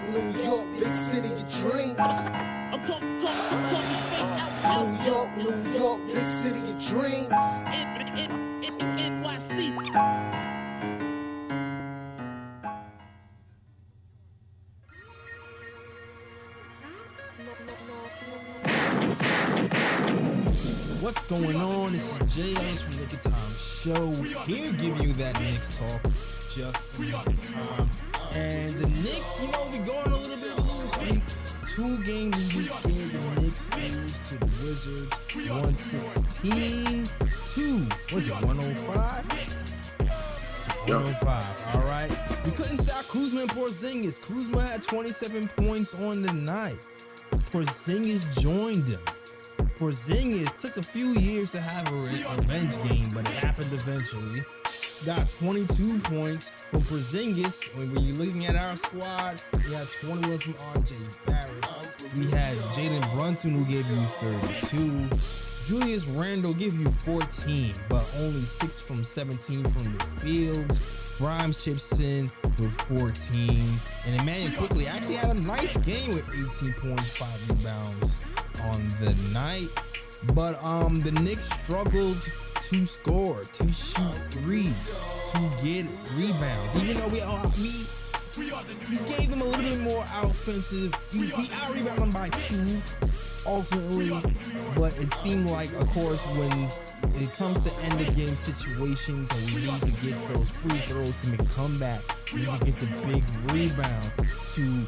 New York, big city of dreams. New York, big city of dreams. NYC. What's going on? This is Jay Ellis from Knick Of Time Show. Here to give you that Knicks talk just in time. And the Knicks, we going a little bit of a lose streak. 2 games in this game. The Knicks lose to the Wizards 116 to, was it 105? 105, all right. We couldn't stop Kuzma and Porzingis. Kuzma had 27 points on the night. Porzingis joined him. Porzingis took a few years to have a revenge game, but it happened eventually. Got 22 points from Porzingis. When you're looking at our squad, we had 21 from RJ Barrett. We had Jalen Brunson, who gave you 32. Julius Randle gave you 14, but only 6 from 17 from the field. Grimes chips in with 14. And Emmanuel quickly actually had a nice game with 18 points, 5 rebounds on the night. But the Knicks struggled to score, to shoot threes, to get rebounds. Even though we gave them a little bit more offensive. We out-rebounded them by 2 ultimately, but it seemed like, of course, when it comes to end of game situations and we need to get those free throws to make a comeback, we need to get the big rebound to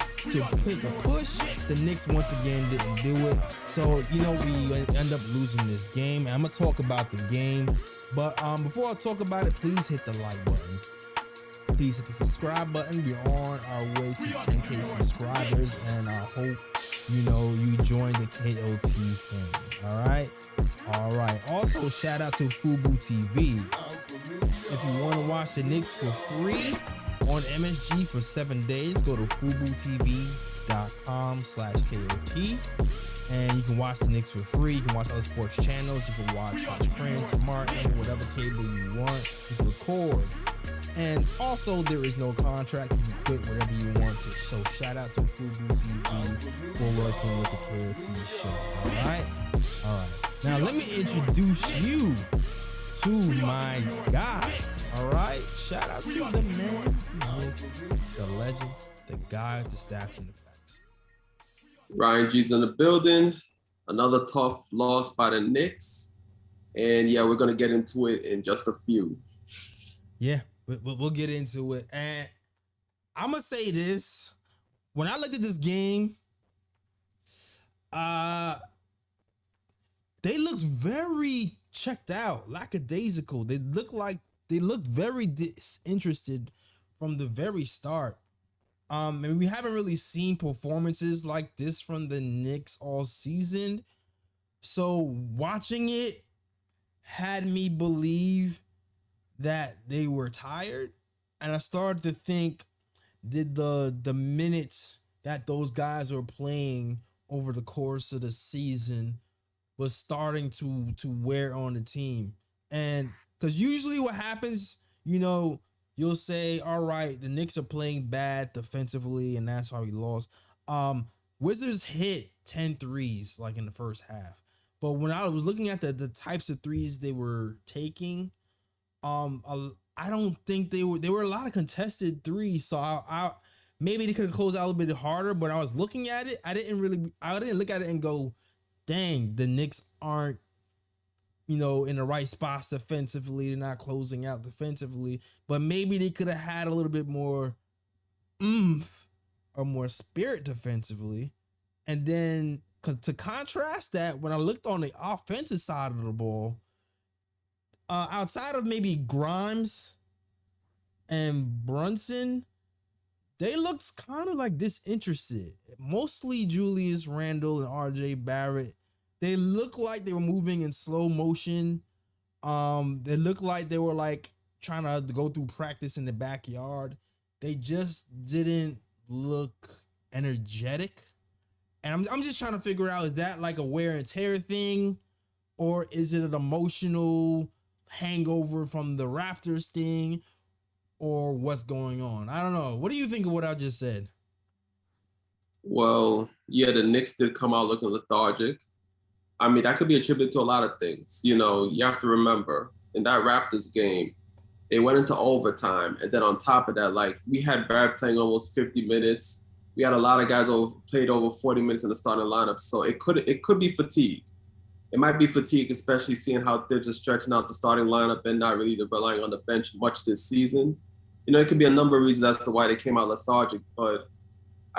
pick a push. The Knicks once again didn't do it, so we end up losing this game. And I'm gonna talk about the game, but before I talk about it, please hit the like button. Please hit the subscribe button. We're on our way to 10K subscribers, and I hope you join the KOT family. All right. Also, shout out to Fubu TV. If you want to watch the Knicks for free on MSG for 7 days, go to FubuTV.com/KOT. And you can watch the Knicks for free. You can watch other sports channels. You can watch Prince, Martin, whatever cable you want. You can record. And also, there is no contract. You can quit whatever you want to. So shout out to Fubu TV for working with the KOT show. All right. Now let me introduce you to my guy. All right. Shout out to the man, the legend, the guy with the stats and the facts. Ryan G's in the building. Another tough loss by the Knicks. And yeah, we're gonna get into it in just a few. Yeah. We'll get into it. And I'm going to say this. When I looked at this game, they looked very checked out, lackadaisical. They looked very disinterested from the very start. And we haven't really seen performances like this from the Knicks all season. So watching it had me believe that they were tired, and I started to think, did the minutes that those guys were playing over the course of the season was starting to wear on the team? And because usually what happens, you'll say, all right, the Knicks are playing bad defensively, and that's why we lost. Wizards hit 10 threes like in the first half, but when I was looking at the types of threes they were taking, I don't think they were a lot of contested threes. So I maybe they could have closed out a little bit harder, but I was looking at it. I didn't look at it and go, dang, the Knicks aren't, in the right spots defensively. They're not closing out defensively, but maybe they could have had a little bit more oomph or more spirit defensively. And then to contrast that, when I looked on the offensive side of the ball, outside of maybe Grimes and Brunson, they looked kind of like disinterested. Mostly Julius Randle and RJ Barrett. They looked like they were moving in slow motion. They looked like they were like trying to go through practice in the backyard. They just didn't look energetic. And I'm just trying to figure out, is that like a wear and tear thing? Or is it an emotional hangover from the Raptors thing, or what's going on? I don't know. What do you think of what I just said? Well, yeah, the Knicks did come out looking lethargic. I mean, that could be attributed to a lot of things. You know, you have to remember in that Raptors game, they went into overtime, and then on top of that, like we had Barrett playing almost 50 minutes. We had a lot of guys played over 40 minutes in the starting lineup, so it could be fatigue. It might be fatigue, especially seeing how they're just stretching out the starting lineup and not really relying on the bench much this season. You know, it could be a number of reasons as to why they came out lethargic, but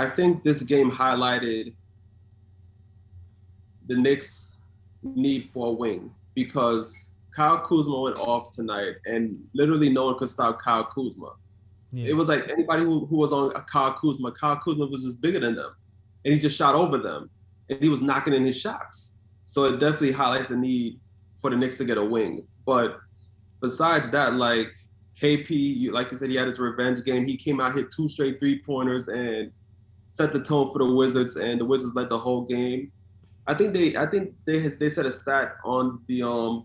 I think this game highlighted the Knicks' need for a wing because Kyle Kuzma went off tonight, and literally no one could stop Kyle Kuzma. Yeah. It was like anybody who was on Kyle Kuzma was just bigger than them, and he just shot over them, and he was knocking in his shots. So it definitely highlights the need for the Knicks to get a wing. But besides that, like KP, like you said, he had his revenge game. He came out, hit 2 straight 3-pointers, and set the tone for the Wizards, and the Wizards led the whole game. I think they said a stat on the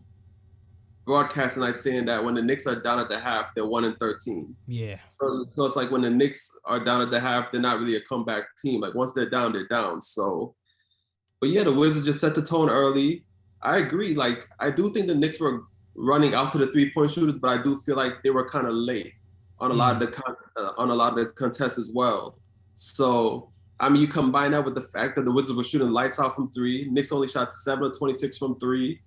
broadcast tonight saying that when the Knicks are down at the half, they're 1-13. Yeah. So it's like when the Knicks are down at the half, they're not really a comeback team. Like once they're down, they're down. So, but yeah, the Wizards just set the tone early. I agree. Like I do think the Knicks were running out to the 3-point shooters, but I do feel like they were kind of late on a lot of the contests as well. So, I mean, you combine that with the fact that the Wizards were shooting lights out from 3. Knicks only shot 7 of 26 from 3.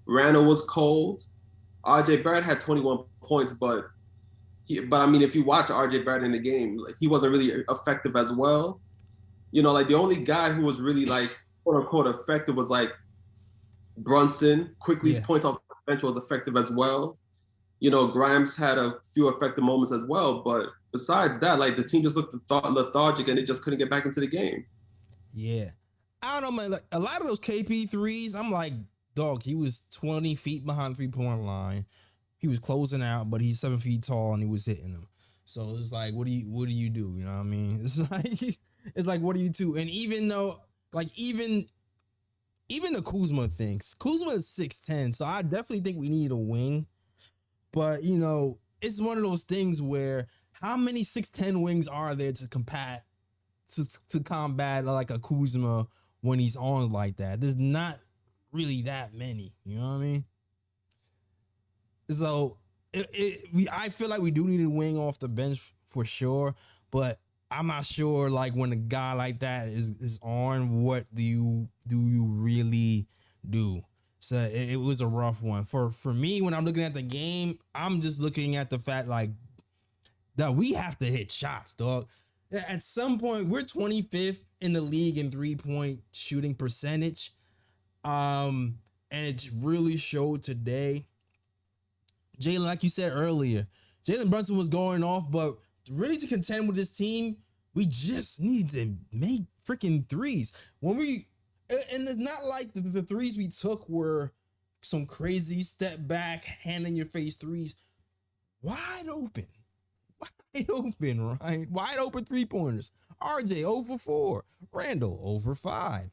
Randall was cold. RJ Barrett had 21 points, but I mean, if you watch RJ Barrett in the game, like he wasn't really effective as well. You know, like the only guy who was really like quote unquote effective was like Brunson. Quickly's points off the bench was effective as well. You know, Grimes had a few effective moments as well, but besides that, like the team just looked lethargic and they just couldn't get back into the game. Yeah. I don't know, man. Like, a lot of those KP threes, I'm like, dog, he was 20 feet behind 3-point line. He was closing out, but he's 7 feet tall and he was hitting them. So it's like, what do you do? You know what I mean? It's like, what do you do? And even though, like, even the Kuzma things, Kuzma is 6'10", so I definitely think we need a wing. But, you know, it's one of those things where how many 6'10" wings are there to combat like a Kuzma when he's on like that? There's not really that many, you know what I mean? So I feel like we do need a wing off the bench for sure, but I'm not sure like when a guy like that is on, what do you really do? So it was a rough one for me. When I'm looking at the game, I'm just looking at the fact like that we have to hit shots, dog. At some point, we're 25th in the league in 3-point shooting percentage. And it really showed today. Jalen, like you said earlier, Jalen Brunson was going off, but really to contend with this team, we just need to make freaking threes. And it's not like the threes we took were some crazy step back, hand in your face threes. Wide open, right? Wide open 3-pointers. RJ 0 for 4. Randall 0 for 5.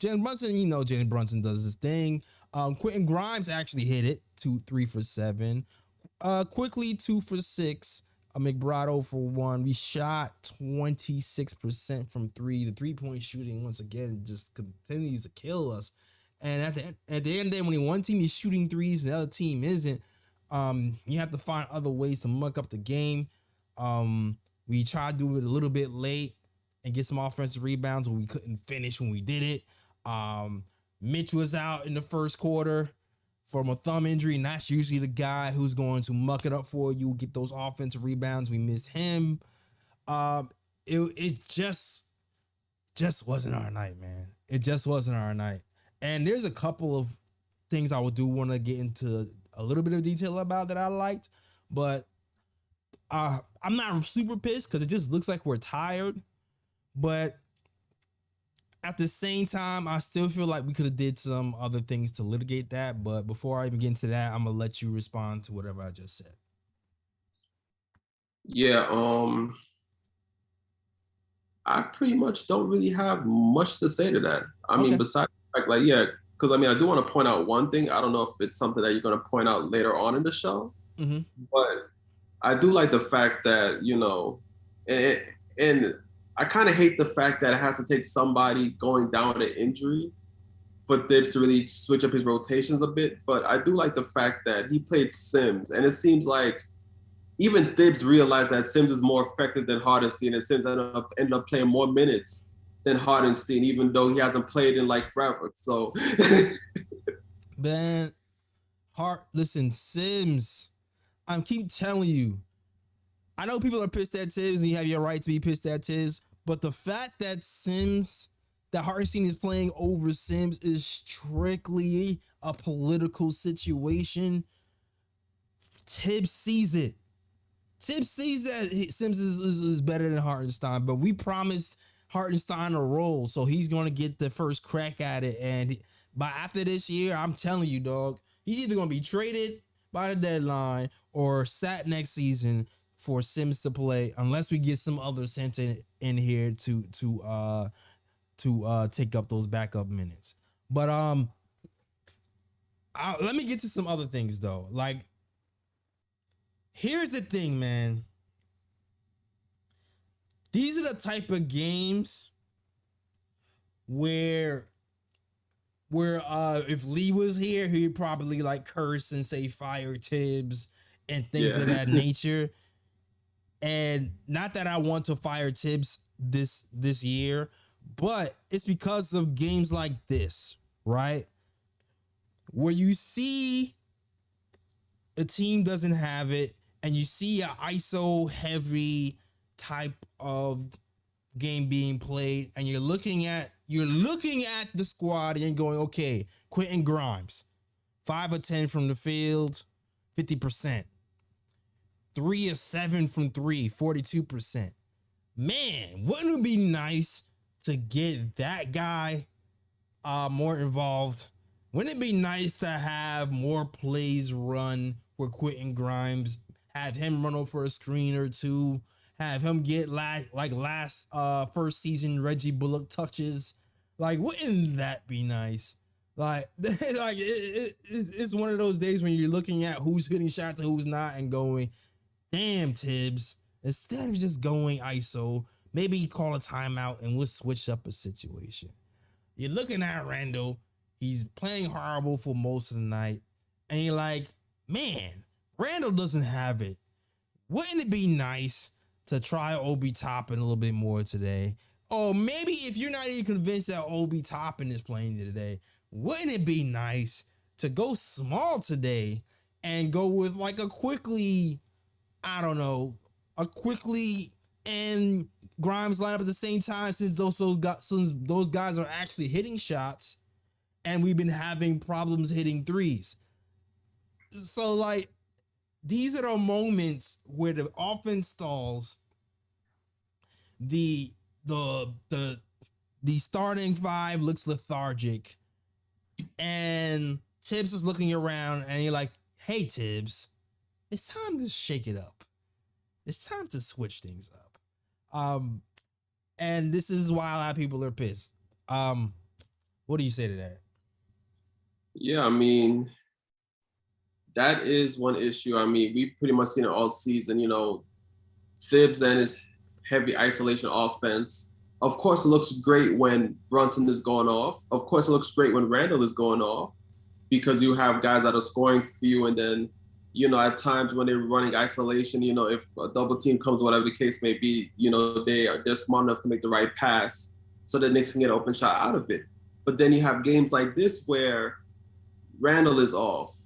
Jalen Brunson, you know, Jalen Brunson does his thing. Quentin Grimes actually hit it 3 for 7. Quickly 2 for 6. McBride 0 for 1. We shot 26% from 3. The 3-point shooting once again just continues to kill us. And at the end of the day, when one team is shooting threes and the other team isn't, you have to find other ways to muck up the game. We tried to do it a little bit late and get some offensive rebounds when we couldn't finish when we did it. Mitch was out in the first quarter from a thumb injury, and that's usually the guy who's going to muck it up for you, get those offensive rebounds. We missed him. It just wasn't our night, man. It just wasn't our night. And there's a couple of things I would do want to get into a little bit of detail about that I liked, but I'm not super pissed because it just looks like we're tired. But at the same time, I still feel like we could have did some other things to litigate that. But before I even get into that, I'm gonna let you respond to whatever I just said. Yeah, I pretty much don't really have much to say to that. I mean, besides yeah, because I mean, I do want to point out one thing. I don't know if it's something that you're going to point out later on in the show, but I do like the fact that, you know, and I kind of hate the fact that it has to take somebody going down with an injury for Thibs to really switch up his rotations a bit. But I do like the fact that he played Sims, and it seems like even Thibs realized that Sims is more effective than Hardenstein, and Sims ended up playing more minutes than Hardenstein, even though he hasn't played in like forever. So, Man, listen, Sims, I keep telling you, I know people are pissed at Tibbs, and you have your right to be pissed at Tibbs, but the fact that Hartenstein is playing over Sims is strictly a political situation. Tibbs sees it. Tibbs sees that Sims is better than Hartenstein, but we promised Hartenstein a role, so he's going to get the first crack at it. And after this year, I'm telling you, dog, he's either going to be traded by the deadline or sat next season for Sims to play, unless we get some other center in here to take up those backup minutes. But let me get to some other things though. Like, here's the thing, man. These are the type of games where if Lee was here, he'd probably like curse and say fire Tibbs and things of that nature. And not that I want to fire Tibbs this year, but it's because of games like this, right? Where you see a team doesn't have it, and you see an ISO heavy type of game being played, and you're looking at the squad and you're going, okay, Quentin Grimes, 5 of 10 from the field, 50%. 3 of 7 from 3, 42%. Man, wouldn't it be nice to get that guy more involved? Wouldn't it be nice to have more plays run for Quentin Grimes, have him run over a screen or two, have him get last first season Reggie Bullock touches? Like, wouldn't that be nice? Like, it's one of those days when you're looking at who's hitting shots and who's not and going, damn, Tibbs, instead of just going ISO, maybe call a timeout and we'll switch up a situation. You're looking at Randall, he's playing horrible for most of the night, and you're like, man, Randall doesn't have it. Wouldn't it be nice to try Obi Toppin a little bit more today? Or maybe if you're not even convinced that Obi Toppin is playing today, wouldn't it be nice to go small today and go with like a Quickly and Grimes line up at the same time, since those guys are actually hitting shots and we've been having problems hitting threes. So like, these are the moments where the offense stalls, the starting five looks lethargic, and Tibbs is looking around and you're like, hey Tibbs, it's time to shake it up. It's time to switch things up. And this is why a lot of people are pissed. What do you say to that? yeah, I mean, that is one issue. I mean, we've pretty much seen it all season. You know, Thibs and his heavy isolation offense. Of course, it looks great when Brunson is going off. Of course, it looks great when Randall is going off, because you have guys that are scoring for you. And then, you know, at times when they're running isolation, you know, if a double team comes, whatever the case may be, you know, they're smart enough to make the right pass so the Knicks can get an open shot out of it. But then you have games like this where Randall is off.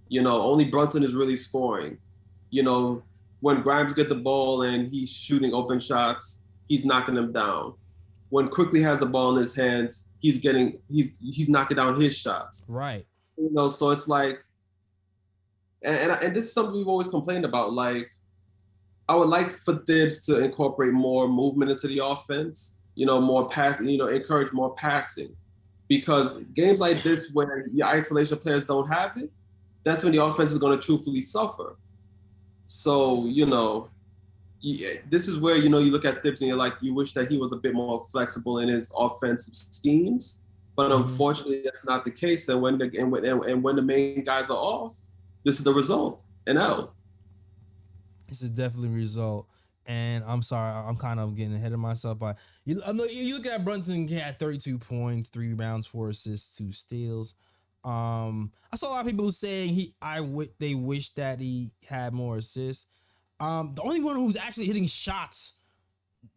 You know, only Brunson is really scoring. You know, when Grimes get the ball and he's shooting open shots, he's knocking them down. When Quickly has the ball in his hands, he's knocking down his shots. Right. You know, so it's like, and this is something we've always complained about. Like, I would like for Thibs to incorporate more movement into the offense. You know, more passing. You know, encourage more passing, because games like this where your isolation players don't have it, that's when the offense is going to truthfully suffer. So, you know, this is where, you know, you look at Thibs and you're like, you wish that he was a bit more flexible in his offensive schemes. But unfortunately, that's not the case. And when the main guys are off, this is the result. An L. This is definitely a result. And I'm sorry, I'm kind of getting ahead of myself. But you look at Brunson, he had 32 points, 3 rebounds, 4 assists, 2 steals. I saw a lot of people saying they wish that he had more assists. The only one who's actually hitting shots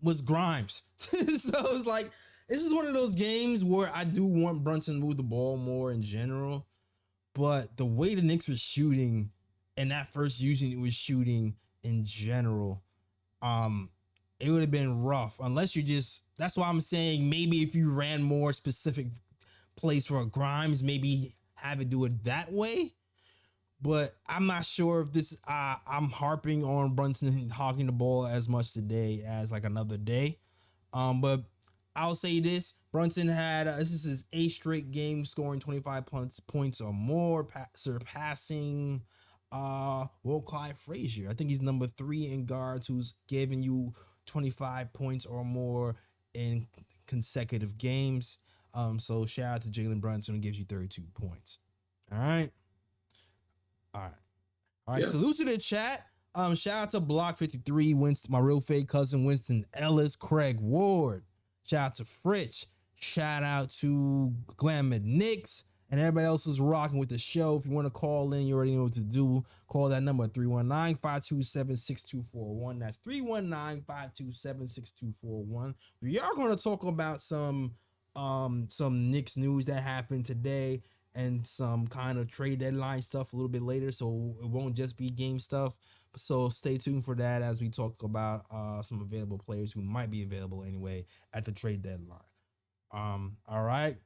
was Grimes. So it's like, this is one of those games where I do want Brunson to move the ball more in general. But the way the Knicks were shooting and that first using it was shooting in general, it would have been rough unless that's why I'm saying maybe if you ran more specific plays for Grimes, maybe have it do it that way. But I'm not sure if this, I'm harping on Brunson hogging the ball as much today as like another day. But I'll say this: Brunson had this is his 8th straight game scoring 25 points or more, surpassing Will Clyde Frazier. I think he's number 3 in guards who's giving you 25 points or more in consecutive games. So shout out to Jalen Brunson, who gives you 32 points. All right. Yeah. Salute to the chat. Shout out to Block 53, Winston, my real fake cousin Winston Ellis, Craig Ward. Shout out to Fritz. Shout out to Glamour Knicks and everybody else who's rocking with the show. If you want to call in, you already know what to do. Call that number 319-527-6241. That's 319-527-6241. We are going to talk about some Knicks news that happened today and some kind of trade deadline stuff a little bit later, so it won't just be game stuff. So stay tuned for that as we talk about some available players who might be available anyway at the trade deadline. All right.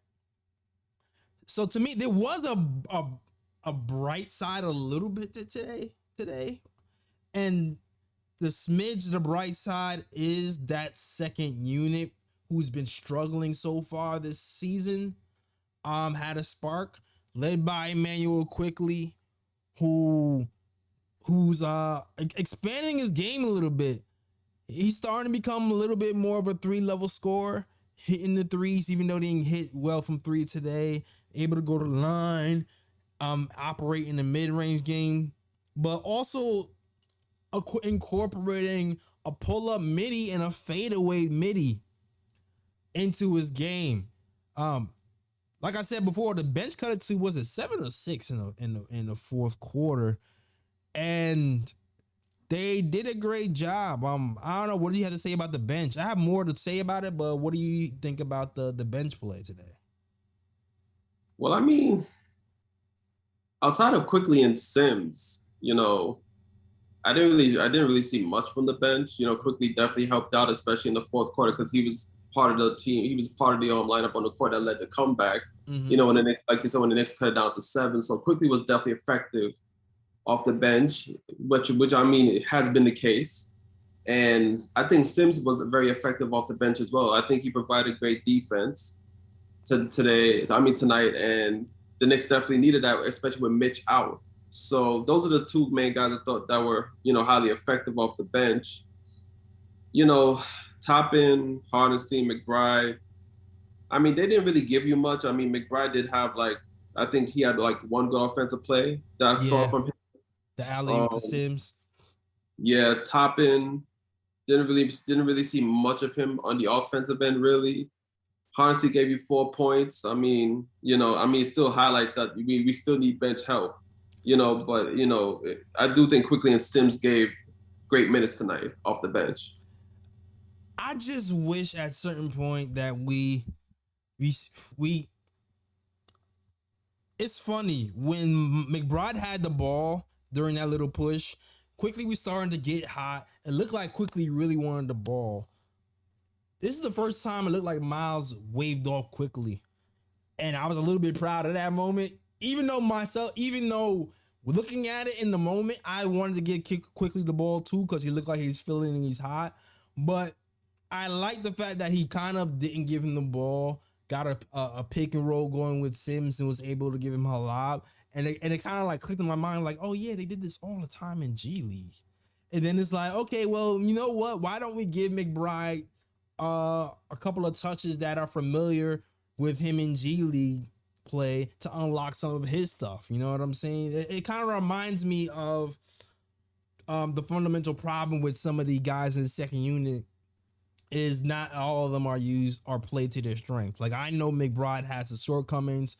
So to me, there was a bright side a little bit today, and the bright side is that second unit who's been struggling so far this season. Had a spark, led by Emmanuel Quickly, who's expanding his game a little bit. He's starting to become a little bit more of a 3-level scorer, hitting the threes, even though they didn't hit well from 3 today. Able to go to the line, operate in the mid-range game, but also incorporating a pull-up midi and a fadeaway midi into his game. Like I said before, the bench cut it to, was it 7 or 6 in the fourth quarter, and they did a great job. I don't know, what do you have to say about the bench? I have more to say about it, but what do you think about the bench play today? Well, I mean, outside of Quickly and Sims, I didn't really see much from the bench. Quickly definitely helped out, especially in the fourth quarter, because he was part of the team. He was part of the lineup on the court that led the comeback. Mm-hmm. When the Knicks, like you said, when the Knicks cut it down to 7. So Quickly was definitely effective off the bench, which I mean, it has been the case. And I think Sims was very effective off the bench as well. I think he provided great defense tonight, and the Knicks definitely needed that, especially with Mitch out. So those are the 2 main guys I thought that were, highly effective off the bench. Toppin, Hardenstein, McBride. I mean, they didn't really give you much. I mean, McBride did have I think he had 1 good offensive play that I saw from him. The alley to Sims. Yeah, Toppin, didn't really see much of him on the offensive end, really. Hardenstein gave you 4 points. I mean, it still highlights that we still need bench help, but I do think Quickly and Sims gave great minutes tonight off the bench. I just wish at a certain point that we it's funny when McBride had the ball during that little push. Quickly we starting to get hot. It looked like Quickly really wanted the ball. This is the first time it looked like Miles waved off Quickly, and I was a little bit proud of that moment. Even though looking at it in the moment, I wanted to get Quickly the ball too, because he looked like he's feeling and he's hot. But I like the fact that he kind of didn't give him the ball, got a pick and roll going with Sims, and was able to give him a lob. And it kind of clicked in my mind, oh yeah, they did this all the time in G League. And then it's like, okay, well, you know what? Why don't we give McBride a couple of touches that are familiar with him in G League play to unlock some of his stuff? You know what I'm saying? It kind of reminds me of the fundamental problem with some of the guys in the second unit is not all of them are used or played to their strength. Like I know McBride has his shortcomings.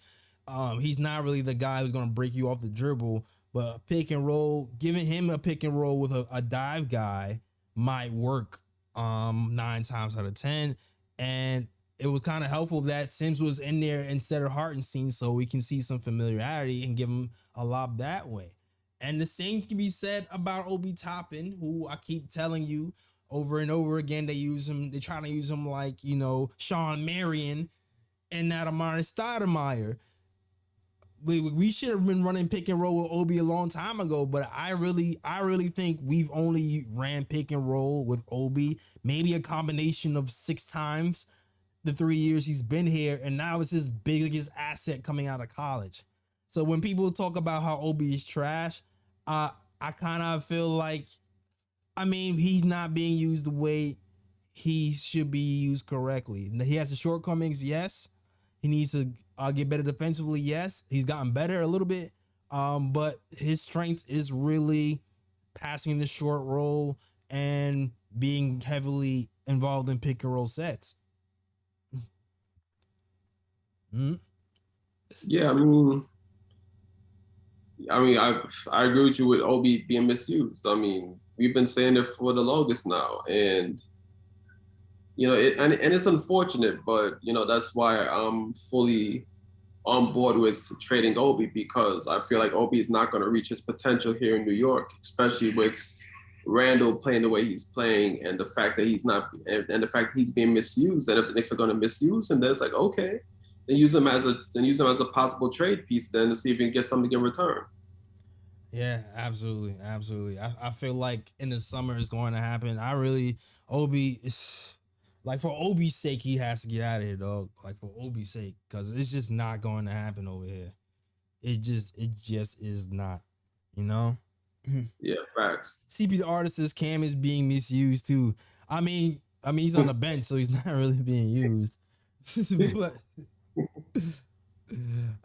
He's not really the guy who's going to break you off the dribble, but pick and roll, giving him a pick and roll with a dive guy might work 9 times out of 10. And it was kind of helpful that Sims was in there instead of Hartenstein, so we can see some familiarity and give him a lob that way. And the same can be said about Obi Toppin, who I keep telling you over and over again. They use him. They try to use him like, Sean Marion and not Amari Stoudemire. We should have been running pick and roll with Obi a long time ago, but I really think we've only ran pick and roll with Obi maybe a combination of 6 times the 3 years he's been here, and now it's his biggest asset coming out of college. So when people talk about how Obi is trash, I kind of feel like, he's not being used the way he should be used correctly. He has the shortcomings, yes. He needs to get better defensively, yes. He's gotten better a little bit, but his strength is really passing the short roll and being heavily involved in pick and roll sets. Yeah, I agree with you with Obi being misused. We've been saying it for the longest now, and it's unfortunate, but that's why I'm fully on board with trading Obi, because I feel like Obi is not going to reach his potential here in New York, especially with Randall playing the way he's playing, and the fact that he's not, and the fact that he's being misused. And if the Knicks are going to misuse him, then it's like, okay, then use him as a possible trade piece then to see if you can get something in return. Yeah, absolutely. I feel like in the summer it's going to happen. Obi is like, for Obi's sake, he has to get out of here, dog. Like, for Obi's sake, because it's just not going to happen over here. It just is not, Yeah, facts. CP the artist is Cam is being misused too. He's on the bench, so he's not really being used. But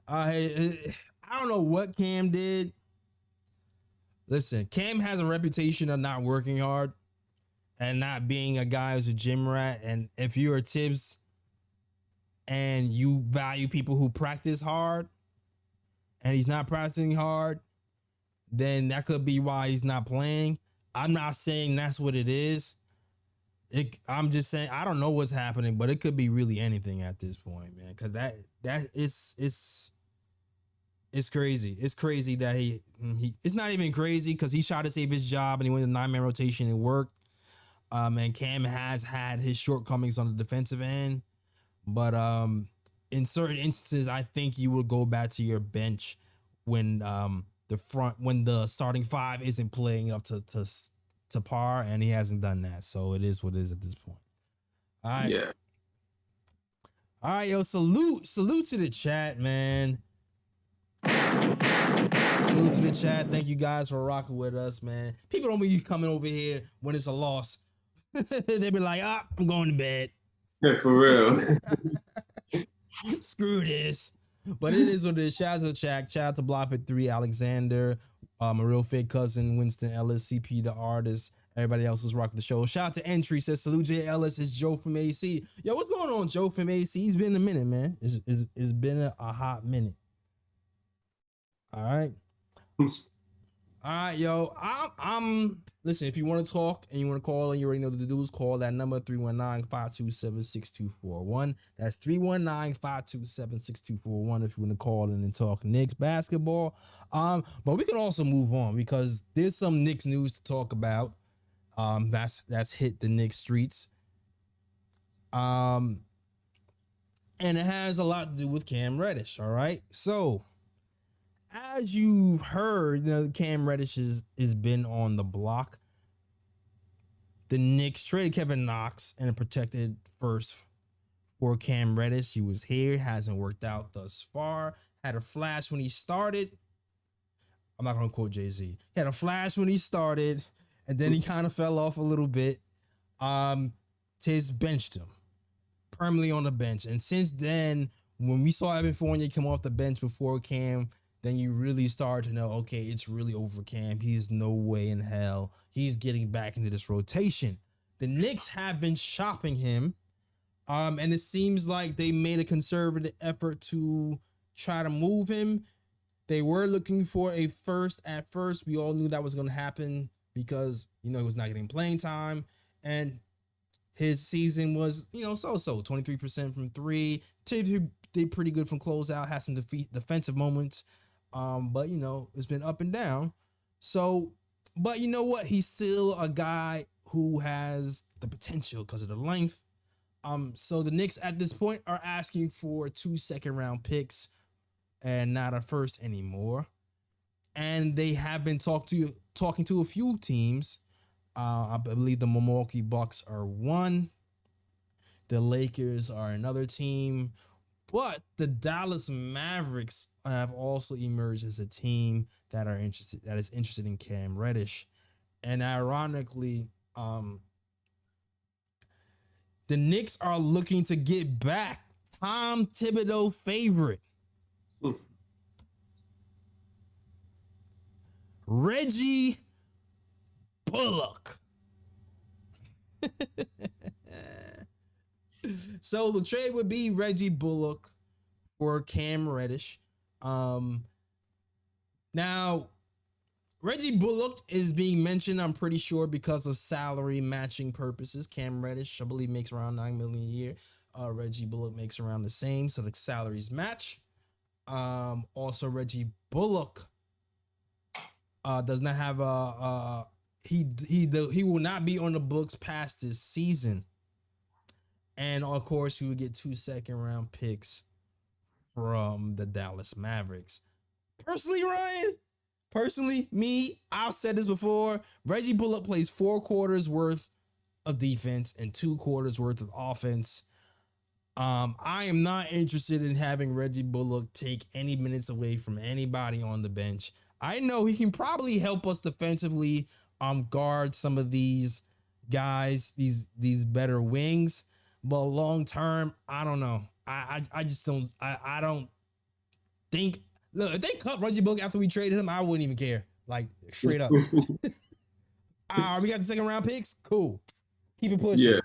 I don't know what Cam did. Listen, Cam has a reputation of not working hard and not being a guy who's a gym rat. And if you're a Tibbs and you value people who practice hard and he's not practicing hard, then that could be why he's not playing. I'm not saying that's what it is. I'm just saying I don't know what's happening, but it could be really anything at this point, man. Because it's crazy. It's crazy that he it's not even crazy because he tried to save his job and he went to 9-man rotation and worked. And Cam has had his shortcomings on the defensive end, but in certain instances, I think you would go back to your bench when the starting 5 isn't playing up to par, and he hasn't done that. So it is what it is at this point. All right. Yeah. All right, yo, salute to the chat, man. Salute to the chat. Thank you guys for rocking with us, man. People don't be coming over here when it's a loss. They be like, I'm going to bed. Yeah, for real. Screw this. But it is what it is. Shout out to the chat. Shout out to Blockfit 3, Alexander, a real fake cousin, Winston Ellis, CP the artist. Everybody else is rocking the show. Shout out to Entry, says salute Jay Ellis. It's Joe from AC. Yo, what's going on, Joe from AC? He's been a minute, man. It's been a hot minute. All right. All right, yo. I'm listen, if you want to talk and you want to call and you already know what to do, is call that number 319-527-6241. That's 319-527-6241 if you want to call in and talk Knicks basketball. But we can also move on because there's some Knicks news to talk about. That's hit the Knicks streets. And it has a lot to do with Cam Reddish, all right? So, as you heard, Cam Reddish has been on the block. The Knicks traded Kevin Knox and a protected first for Cam Reddish. He was here, hasn't worked out thus far. Had a flash when he started. I'm not going to quote Jay-Z. He had a flash when he started, and then he kind of fell off a little bit. Tiz benched him permanently on the bench. And since then, when we saw Evan Fournier come off the bench before Cam then you really start to know, okay, it's really over Cam. He's no way in hell he's getting back into this rotation. The Knicks have been shopping him, and it seems like they made a conservative effort to try to move him. They were looking for a first at first. We all knew that was going to happen because, he was not getting playing time, and his season was, so 23% from three. Did pretty good from closeout, had some defensive moments. But it's been up and down. So, but you know what? He's still a guy who has the potential because of the length. So the Knicks at this point are asking for 2 second-round picks and not a first anymore. And they have been talking to a few teams. I believe the Milwaukee Bucks are one. The Lakers are another team. But the Dallas Mavericks have also emerged as a team that is interested in Cam Reddish. And ironically, the Knicks are looking to get back Tom Thibodeau favorite Reggie Bullock. So the trade would be Reggie Bullock for Cam Reddish. Now Reggie Bullock is being mentioned, I'm pretty sure, because of salary matching purposes. Cam Reddish, I believe, makes around $9 million a year. Reggie Bullock makes around the same, so the salaries match. Also, Reggie Bullock does not have he will not be on the books past this season. And of course, we would get 2 second-round picks from the Dallas Mavericks. Personally, I've said this before. Reggie Bullock plays 4 quarters worth of defense and 2 quarters worth of offense. I am not interested in having Reggie Bullock take any minutes away from anybody on the bench. I know he can probably help us defensively, guard some of these guys, these better wings. But long term, I don't know. I just don't. I don't think. Look, if they cut Reggie Bullock after we traded him, I wouldn't even care. Like, straight up. We got the 2nd-round picks. Cool. Keep it pushing.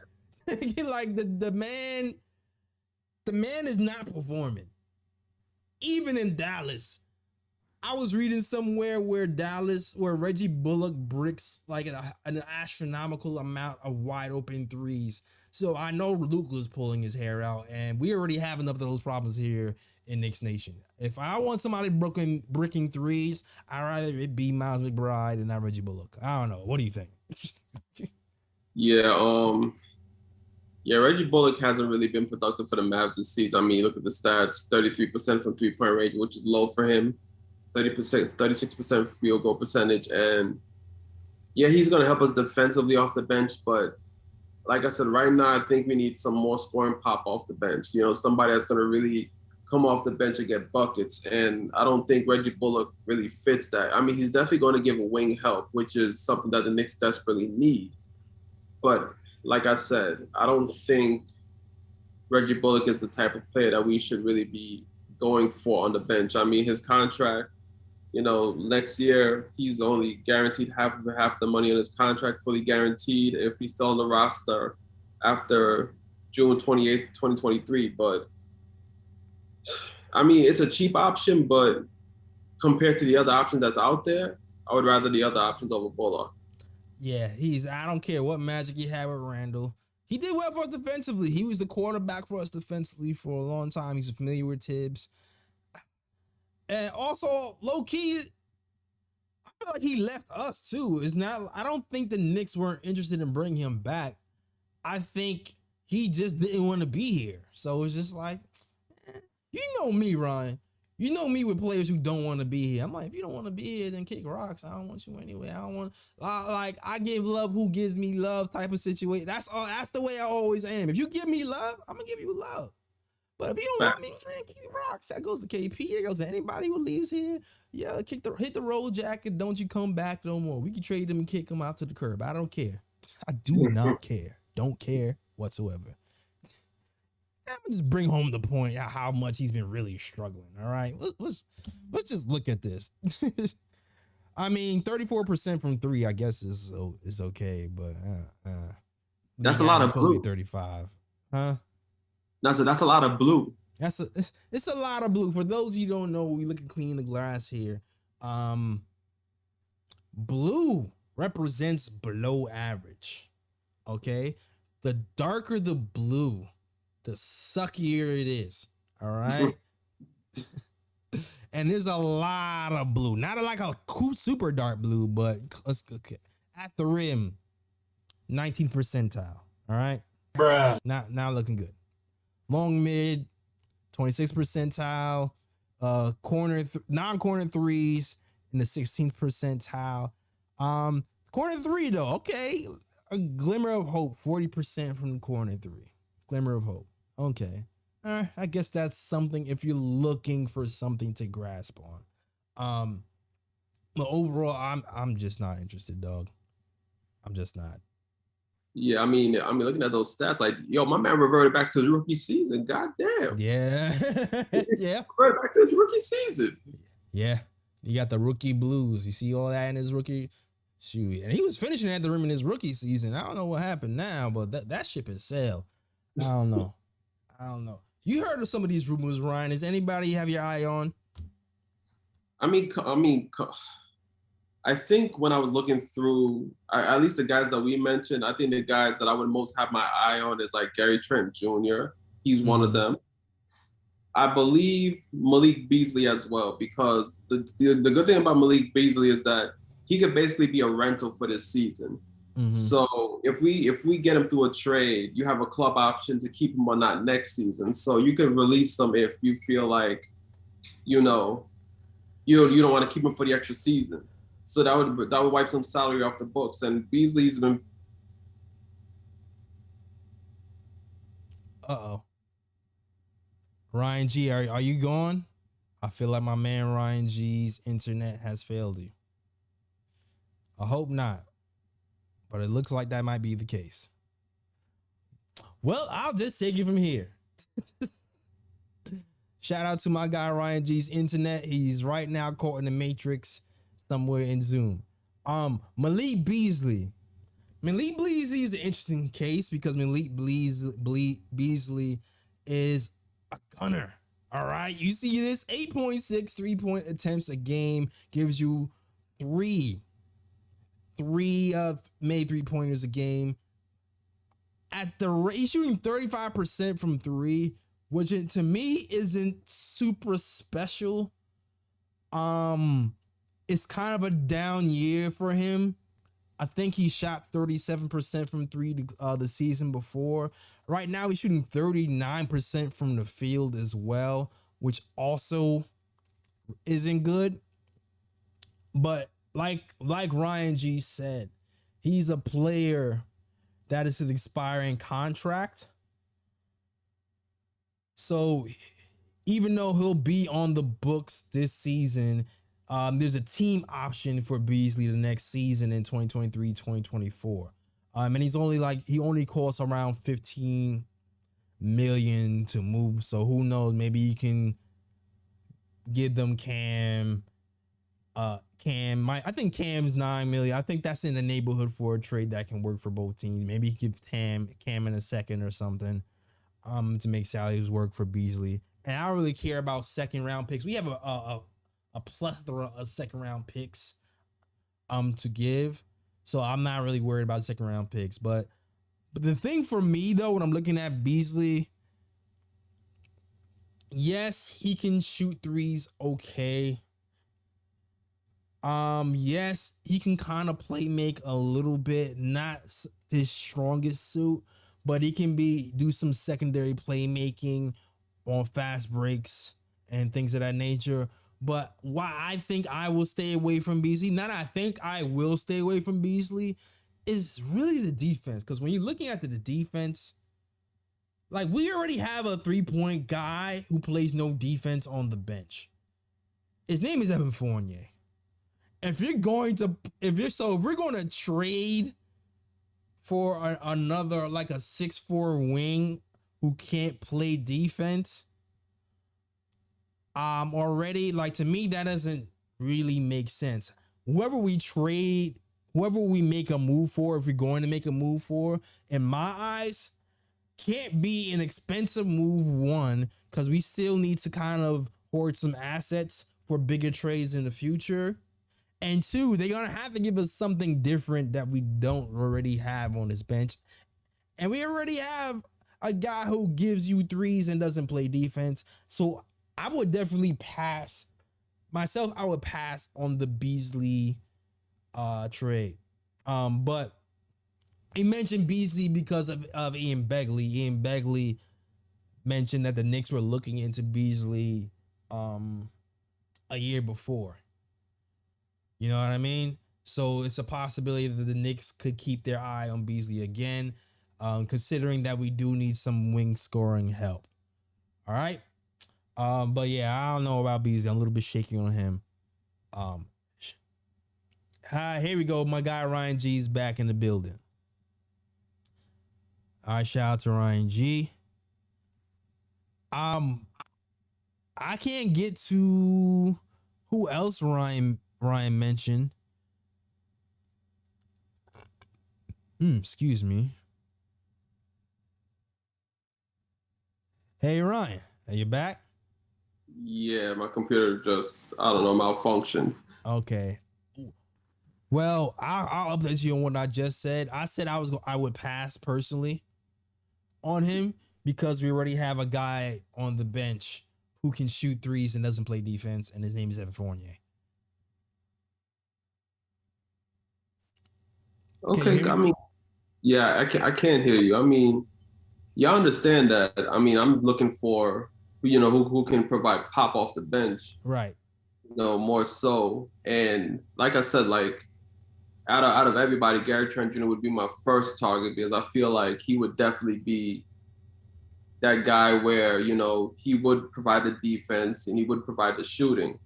Yeah. Like the man is not performing. Even in Dallas, I was reading somewhere where Reggie Bullock bricks like an astronomical amount of wide open threes. So I know Luka's pulling his hair out, and we already have enough of those problems here in Knicks Nation. If I want somebody bricking threes, I'd rather it be Miles McBride and not Reggie Bullock. I don't know. What do you think? Reggie Bullock hasn't really been productive for the Mavs this season. I mean, look at the stats: 33% from 3-point range, which is low for him. 36% field goal percentage, and he's going to help us defensively off the bench. But like I said, right now I think we need some more scoring pop off the bench. Somebody that's going to really come off the bench and get buckets. And I don't think Reggie Bullock really fits that. I mean, he's definitely going to give wing help, which is something that the Knicks desperately need. But like I said, I don't think Reggie Bullock is the type of player that we should really be going for on the bench. I mean, his contract, next year he's only guaranteed half the money on his contract, fully guaranteed if he's still on the roster after June 28th, 2023. But I mean, it's a cheap option, but compared to the other options that's out there, I would rather the other options over Bullock. Yeah, I don't care what magic he had with Randall. He did well for us defensively. He was the quarterback for us defensively for a long time. He's familiar with Tibbs. And also, low-key, I feel like he left us too. I don't think the Knicks weren't interested in bringing him back. I think he just didn't want to be here. So it's just like, you know me, Ryan. You know me with players who don't want to be here. I'm like, if you don't want to be here, then kick rocks. I don't want you anyway. I don't want I give love who gives me love type of situation. That's the way I always am. If you give me love, I'm gonna give you love. But if you don't want me, man, kick rocks. That goes to KP. That goes to anybody who leaves here. Yeah, hit the roll jacket. Don't you come back no more. We can trade them and kick them out to the curb. I don't care. I do not care. Don't care whatsoever. I'm gonna just bring home the point how much he's been really struggling. All right, let's just look at this. I mean, 34% from three, I guess is okay, but that's a lot of supposed blue. to be 35, huh? That's a lot of blue. It's a lot of blue. For those of you who don't know, we look at clean the glass here. Blue represents below average. Okay, the darker the blue, the suckier it is. All right. And there's a lot of blue, not like a super dark blue, but at the rim, 19th percentile. All right, bruh. Now looking good. Long mid, 26th percentile. Non-corner threes in the 16th percentile. Corner three though, okay, a glimmer of hope, 40% from the corner three. Glimmer of hope. Okay. I guess that's something if you're looking for something to grasp on. But overall, I'm just not interested, dog. I'm just not. Yeah, I mean, looking at those stats, like, yo, my man reverted back to his rookie season. God damn. Yeah. Yeah. Reverted back to his rookie season. Yeah. You got the rookie blues. You see all that in his rookie shoot. And he was finishing at the rim in his rookie season. I don't know what happened now, but that ship has sailed. I don't know. You heard of some of these rumors, Ryan. Does anybody have your eye on? I think when I was looking through, at least the guys that we mentioned, I think the guys that I would most have my eye on is like Gary Trent Jr. He's one of them. I believe Malik Beasley as well, because the good thing about Malik Beasley is that he could basically be a rental for this season. So if we get him through a trade, you have a club option to keep him or not next season. So you could release him if you feel like, you don't want to keep him for the extra season. So that would wipe some salary off the books. And Beasley's been. Ryan G, are you gone? I feel like my man Ryan G's internet has failed you. I hope not, but it looks like that might be the case. Well, I'll just take it from here. Shout out to my guy Ryan G's internet. He's right now caught in the Matrix somewhere in Zoom. Malik Beasley. Malik Beasley is an interesting case because Malik Beasley is a gunner. All right. You see this 8.6 3-point attempts a game gives you three made 3-pointers a game. At the rate, he's shooting 35% from three, which to me isn't super special. It's kind of a down year for him. I think he shot 37% from three the season before. Right now, he's shooting 39% from the field as well, which also isn't good. But like Ryan G said, he's a player that is his expiring contract. So even though he'll be on the books this season, there's a team option for Beasley the next season in 2023, 2024. And he only costs around $15 million to move. So who knows? Maybe you can give them Cam. I think Cam's $9 million. I think that's in the neighborhood for a trade that can work for both teams. Maybe give Cam in a second or something, to make salaries work for Beasley. And I don't really care about second round picks. We have a plethora of second round picks to give, so I'm not really worried about second round picks. But the thing for me though, when I'm looking at Beasley, yes, he can shoot threes okay. Yes, he can kind of play make a little bit, not his strongest suit, but he can do some secondary playmaking on fast breaks and things of that nature. But why I think I will stay away from Beasley, not I think I will stay away from Beasley, is really the defense. Because when you're looking at the defense, like we already have a 3-point guy who plays no defense on the bench. His name is Evan Fournier. If we're going to trade for another like a 6'4" wing who can't play defense, already, like, to me, that doesn't really make sense. Whoever we trade, whoever we make a move for, if we're going to make a move for, in my eyes, can't be an expensive move, one, because we still need to kind of hoard some assets for bigger trades in the future. And two, they're gonna have to give us something different that we don't already have on this bench. And we already have a guy who gives you threes and doesn't play defense. So I would definitely pass myself. I would pass on the Beasley trade. But he mentioned Beasley because of Ian Begley. Ian Begley mentioned that the Knicks were looking into Beasley a year before. You know what I mean? So it's a possibility that the Knicks could keep their eye on Beasley again, considering that we do need some wing scoring help. All right. But yeah, I don't know about Beasley. I'm a little bit shaky on him. Hi, here we go. My guy Ryan G's back in the building. All right, shout out to Ryan G. I can't get to who else Ryan mentioned. Excuse me. Hey Ryan, are you back? Yeah, my computer just, I don't know, malfunctioned. Okay. Well, I'll update you on what I just said. I said I would pass personally on him because we already have a guy on the bench who can shoot threes and doesn't play defense, and his name is Evan Fournier. Okay, I mean, yeah, I can't hear you. I mean, you understand that. I mean, I'm looking for, who can provide pop off the bench, Right. more so. And like I said, like out of everybody, Gary Trent Jr. would be my first target because I feel like he would definitely be that guy where, he would provide the defense and he would provide the shooting.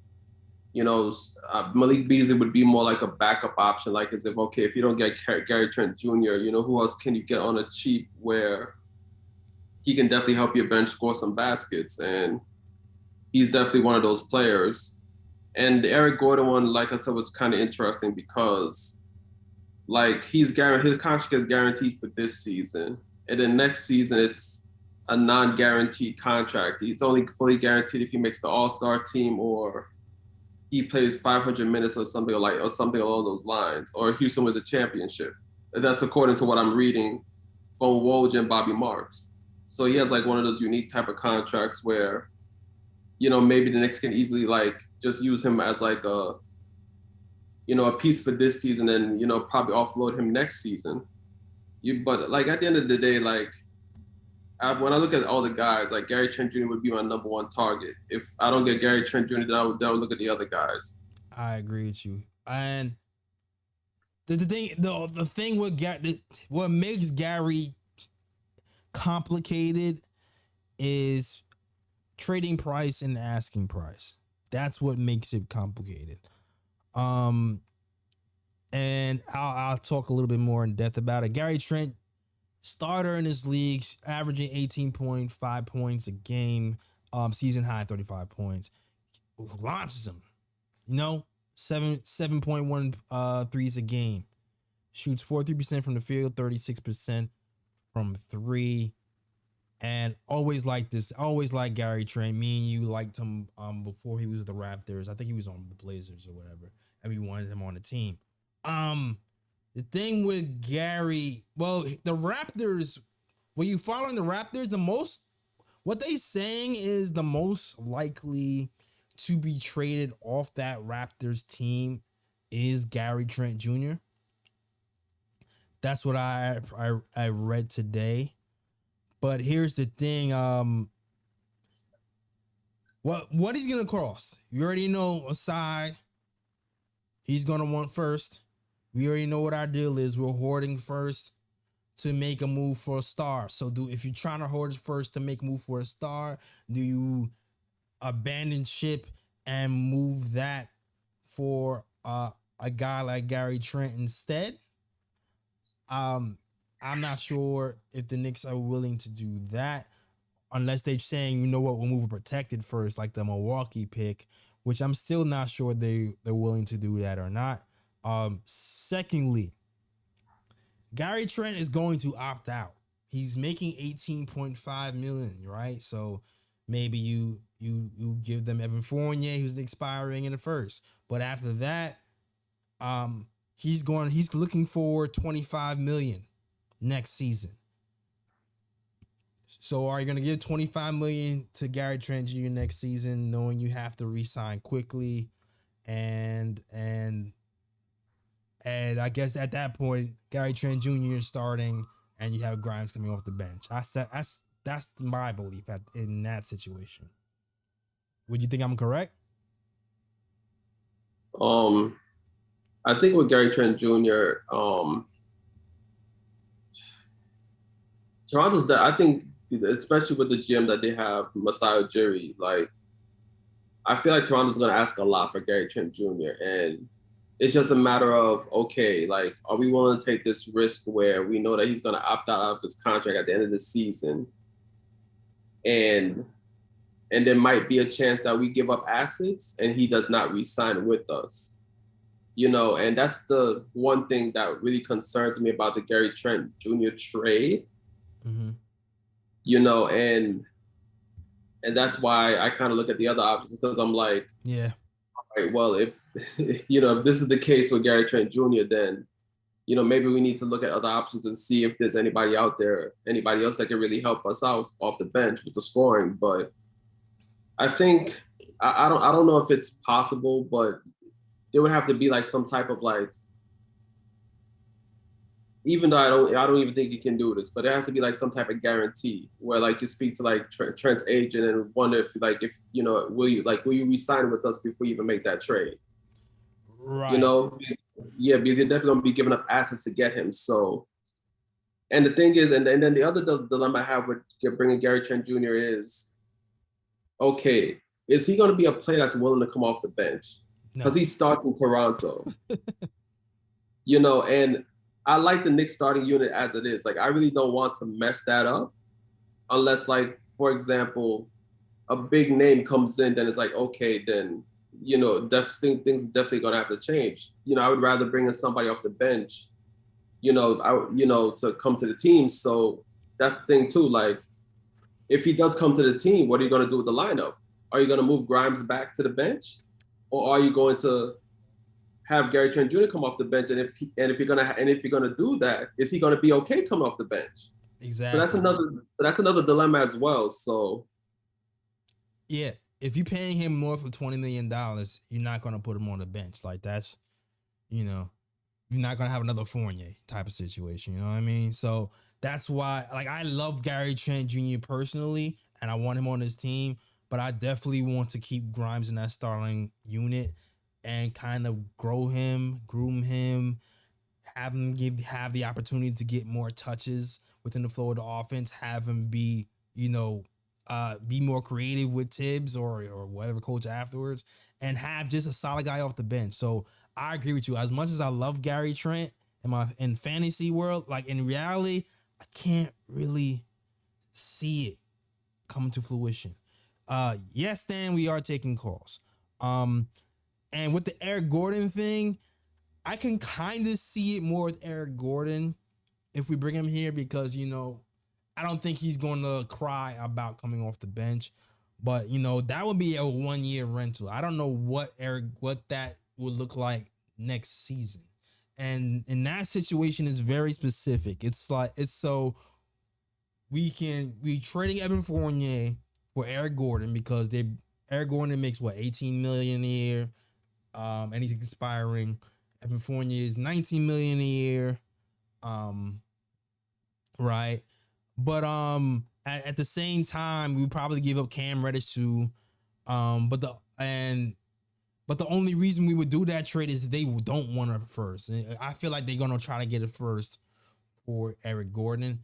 Malik Beasley would be more like a backup option, like as if, okay, if you don't get Gary Trent Jr., who else can you get on a cheap where he can definitely help your bench score some baskets? And he's definitely one of those players. And the Eric Gordon one, like I said, was kind of interesting because like his contract is guaranteed for this season. And then next season, it's a non-guaranteed contract. He's only fully guaranteed if he makes the All-Star team or he plays 500 minutes or something along those lines, or Houston wins a championship. And that's according to what I'm reading from Woj and Bobby Marks. So he has like one of those unique type of contracts where, maybe the Knicks can easily like just use him as like a piece for this season and, probably offload him next season. But like at the end of the day, like when I look at all the guys, like Gary Trent Jr. would be my number one target. If I don't get Gary Trent Jr., then I would look at the other guys. I agree with you. And the thing with Gary, what makes Gary complicated is trading price and asking price. That's what makes it complicated. And I'll talk a little bit more in depth about it. Gary Trent, starter in this league, averaging 18.5 points a game, season high 35 points. Launches him, 7.1 threes a game. Shoots 43% from the field, 36% from three. And always like Gary Trent. Me and you liked him before he was with the Raptors. I think he was on the Blazers or whatever. And we wanted him on the team. The thing with Gary, well, the Raptors, when you following the Raptors, what they saying is the most likely to be traded off that Raptors team is Gary Trent Jr. That's what I read today. But here's the thing, what he's gonna cost. You already know Asai, he's gonna want first. We already know what our deal is. We're hoarding first to make a move for a star. So if you're trying to hoard first to make a move for a star, do you abandon ship and move that for a guy like Gary Trent instead? I'm not sure if the Knicks are willing to do that. unless they're saying, you know what, we'll move a protected first, like the Milwaukee pick, which I'm still not sure they're willing to do that or not. Secondly, Gary Trent is going to opt out. He's making 18.5 million, right? So maybe you give them Evan Fournier, who's expiring in the first. But after that, he's looking for 25 million next season. So are you going to give 25 million to Gary Trent Jr. next season, knowing you have to re-sign quickly? And I guess at that point, Gary Trent Jr. is starting, and you have Grimes coming off the bench. That's my belief in that situation. Would you think I'm correct? I think with Gary Trent Jr., Toronto's that. I think, especially with the GM that they have, Masai Ujiri, like, I feel like Toronto's going to ask a lot for Gary Trent Jr. And it's just a matter of, okay, like, are we willing to take this risk where we know that he's going to opt out of his contract at the end of the season? And there might be a chance that we give up assets and he does not re-sign with us. You know, and that's the one thing that really concerns me about the Gary Trent Jr. trade. Mm-hmm. You know, and that's why I kind of look at the other options, because I'm like, yeah, all right, well, if if this is the case with Gary Trent Jr., then maybe we need to look at other options and see if there's anybody out there, anybody else that can really help us out off the bench with the scoring. But I think I don't know if it's possible, but there would have to be like some type of like, even though I don't even think you can do this, but there has to be like some type of guarantee where like you speak to like Trent's agent and wonder if will you re-sign with us before you even make that trade? Right. Yeah, because you're definitely gonna be giving up assets to get him. So, and the thing is, and then the other dilemma I have with bringing Gary Trent Jr. is, okay, is he gonna be a player that's willing to come off the bench? Because he starts in Toronto. And I like the Knicks starting unit as it is. Like, I really don't want to mess that up unless, like, for example, a big name comes in, then it's like, okay, then, things definitely going to have to change. I would rather bring in somebody off the bench, to come to the team. So that's the thing too. Like, if he does come to the team, what are you going to do with the lineup? Are you going to move Grimes back to the bench? Or are you going to have Gary Trent Jr. come off the bench? And if you're gonna do that, is he gonna be okay coming off the bench? Exactly. So that's another dilemma as well. So yeah, if you're paying him north of $20 million, you're not gonna put him on the bench. Like, that's, you're not gonna have another Fournier type of situation. You know what I mean? So that's why, like, I love Gary Trent Jr. personally, and I want him on his team, but I definitely want to keep Grimes in that starting unit and kind of groom him, have the opportunity to get more touches within the flow of the offense, have him be more creative with Tibbs or whatever coach afterwards, and have just a solid guy off the bench. So I agree with you. As much as I love Gary Trent in fantasy world, like, in reality, I can't really see it coming to fruition. Yes, Dan, we are taking calls. And with the Eric Gordon thing, I can kind of see it more with Eric Gordon if we bring him here, because, I don't think he's going to cry about coming off the bench. But, that would be a 1-year rental. I don't know what that would look like next season. And in that situation, it's very specific. It's so we trading Evan Fournier for Eric Gordon, because Eric Gordon makes 18 million a year. And he's expiring. Evan Fournier is 19 million a year. Right. But at the same time, we probably give up Cam Reddish too. But the only reason we would do that trade is they don't want a first. And I feel like they're gonna try to get a first for Eric Gordon.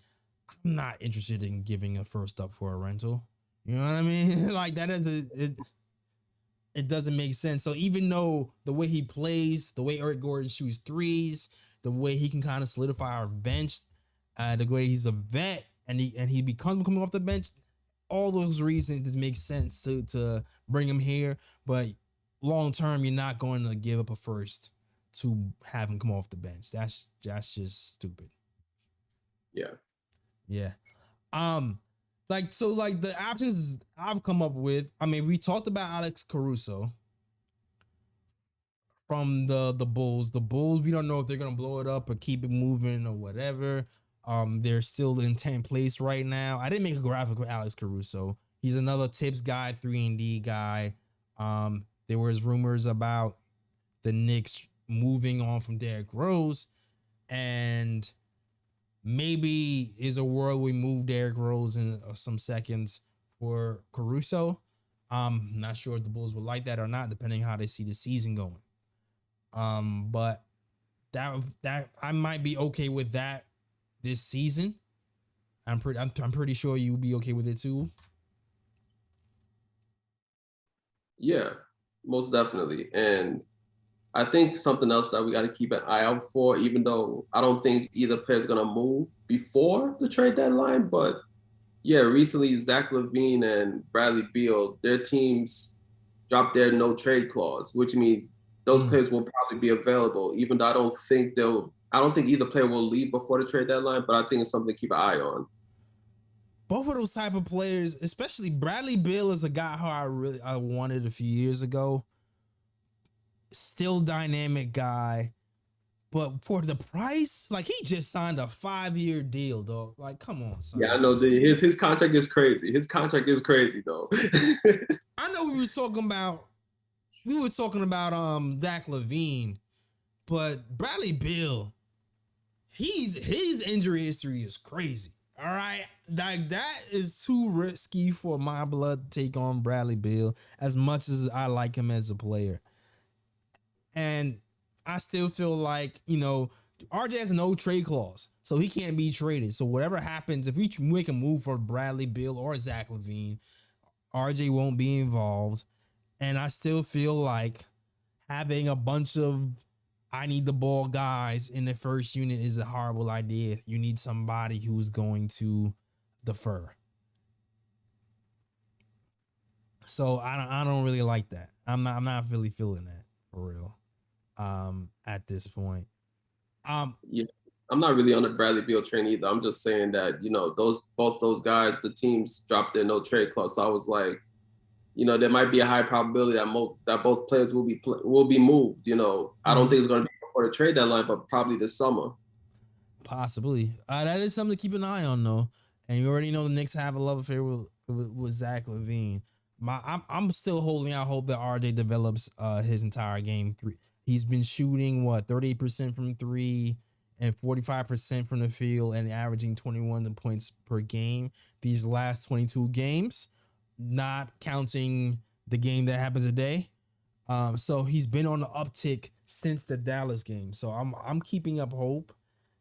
I'm not interested in giving a first up for a rental. You know what I mean? Like, that is it doesn't make sense. So even though the way he plays, the way Eric Gordon shoots threes, the way he can kind of solidify our bench, the way he's a vet, and he becomes coming off the bench, all those reasons it makes sense to bring him here, but long term, you're not going to give up a first to have him come off the bench. That's just stupid. Yeah. Yeah. Like the options I've come up with. I mean, we talked about Alex Caruso from the Bulls. The Bulls, we don't know if they're gonna blow it up or keep it moving or whatever. They're still in 10th place right now. I didn't make a graphic with Alex Caruso. He's another tips guy, 3-and-D guy. There was rumors about the Knicks moving on from Derrick Rose, and maybe is a world we move Derrick Rose in some seconds for Caruso. Not sure if the Bulls would like that or not, depending how they see the season going. But that I might be okay with that this season. I'm pretty sure you'll be okay with it too. Yeah, most definitely. And I think something else that we got to keep an eye out for, even though I don't think either player is going to move before the trade deadline, but yeah, recently Zach LaVine and Bradley Beal, their teams dropped their no trade clause, which means those players will probably be available, even though I don't think either player will leave before the trade deadline, but I think it's something to keep an eye on. Both of those type of players, especially Bradley Beal, is a guy who I wanted a few years ago. Still dynamic guy, but for the price, like he just signed a 5-year deal, though. Like, come on, son. Yeah, I know his contract is crazy. His contract is crazy, though. I know we were talking about Zach LaVine, but Bradley Beal, his injury history is crazy. All right, like that is too risky for my blood to take on Bradley Beal, as much as I like him as a player. And I still feel like, RJ has no trade clause, so he can't be traded. So whatever happens, if we make a move for Bradley Beal or Zach LaVine, RJ won't be involved. And I still feel like having a bunch of I need the ball guys in the first unit is a horrible idea. You need somebody who's going to defer. So I don't really like that. I'm not really feeling that for real. At this point. Yeah, I'm not really on the Bradley Beal train either. I'm just saying that, both those guys, the teams dropped their no trade clause. So I was like, there might be a high probability that both players will be moved. I don't think it's going to be before the trade deadline, but probably this summer. Possibly. That is something to keep an eye on, though. And you already know the Knicks have a love affair with Zach LaVine. I'm still holding out hope that RJ develops his entire game. He's been shooting 38% from three and 45% from the field and averaging 21 points per game these last 22 games, not counting the game that happened today. So he's been on the uptick since the Dallas game. So I'm keeping up hope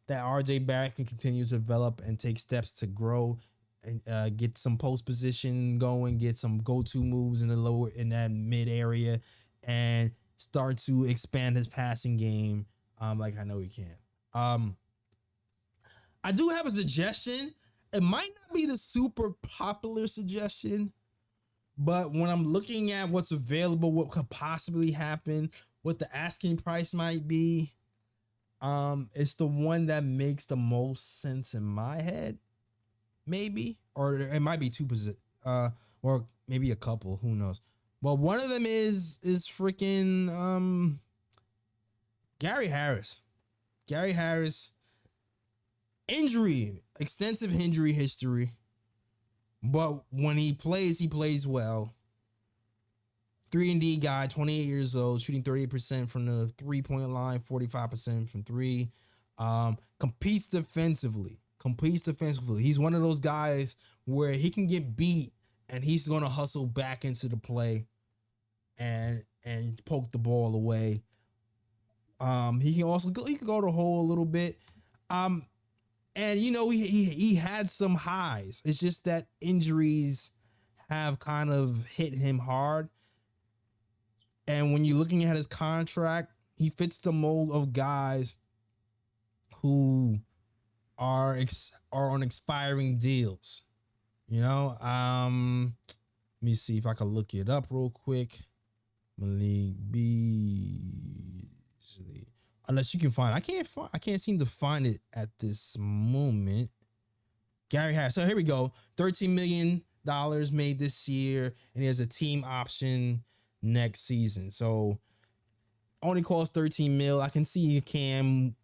that RJ Barrett can continue to develop and take steps to grow and get some post position going, get some go-to moves in that mid area, and start to expand his passing game like I know he can. I do have a suggestion. It might not be the super popular suggestion, but when I'm looking at what's available, what could possibly happen, what the asking price might be, it's the one that makes the most sense in my head, maybe, or it might be or maybe a couple, who knows. Well, one of them is freaking Gary Harris. Gary Harris, extensive injury history, but when he plays well. 3-and-D guy, 28 years old, shooting 38% from the 3-point line, 45% from three. Competes defensively. He's one of those guys where he can get beat and he's going to hustle back into the play and poke the ball away. He can also go to the hole a little bit. And he had some highs. It's just that injuries have kind of hit him hard. And when you're looking at his contract, he fits the mold of guys who are on expiring deals. You know, let me see if I can look it up real quick. Malik Beasley. Unless you can find, I can't seem to find it at this moment. Gary Harris. So here we go. $13 million made this year, and he has a team option next season. So only costs 13 mil. I can see a Cam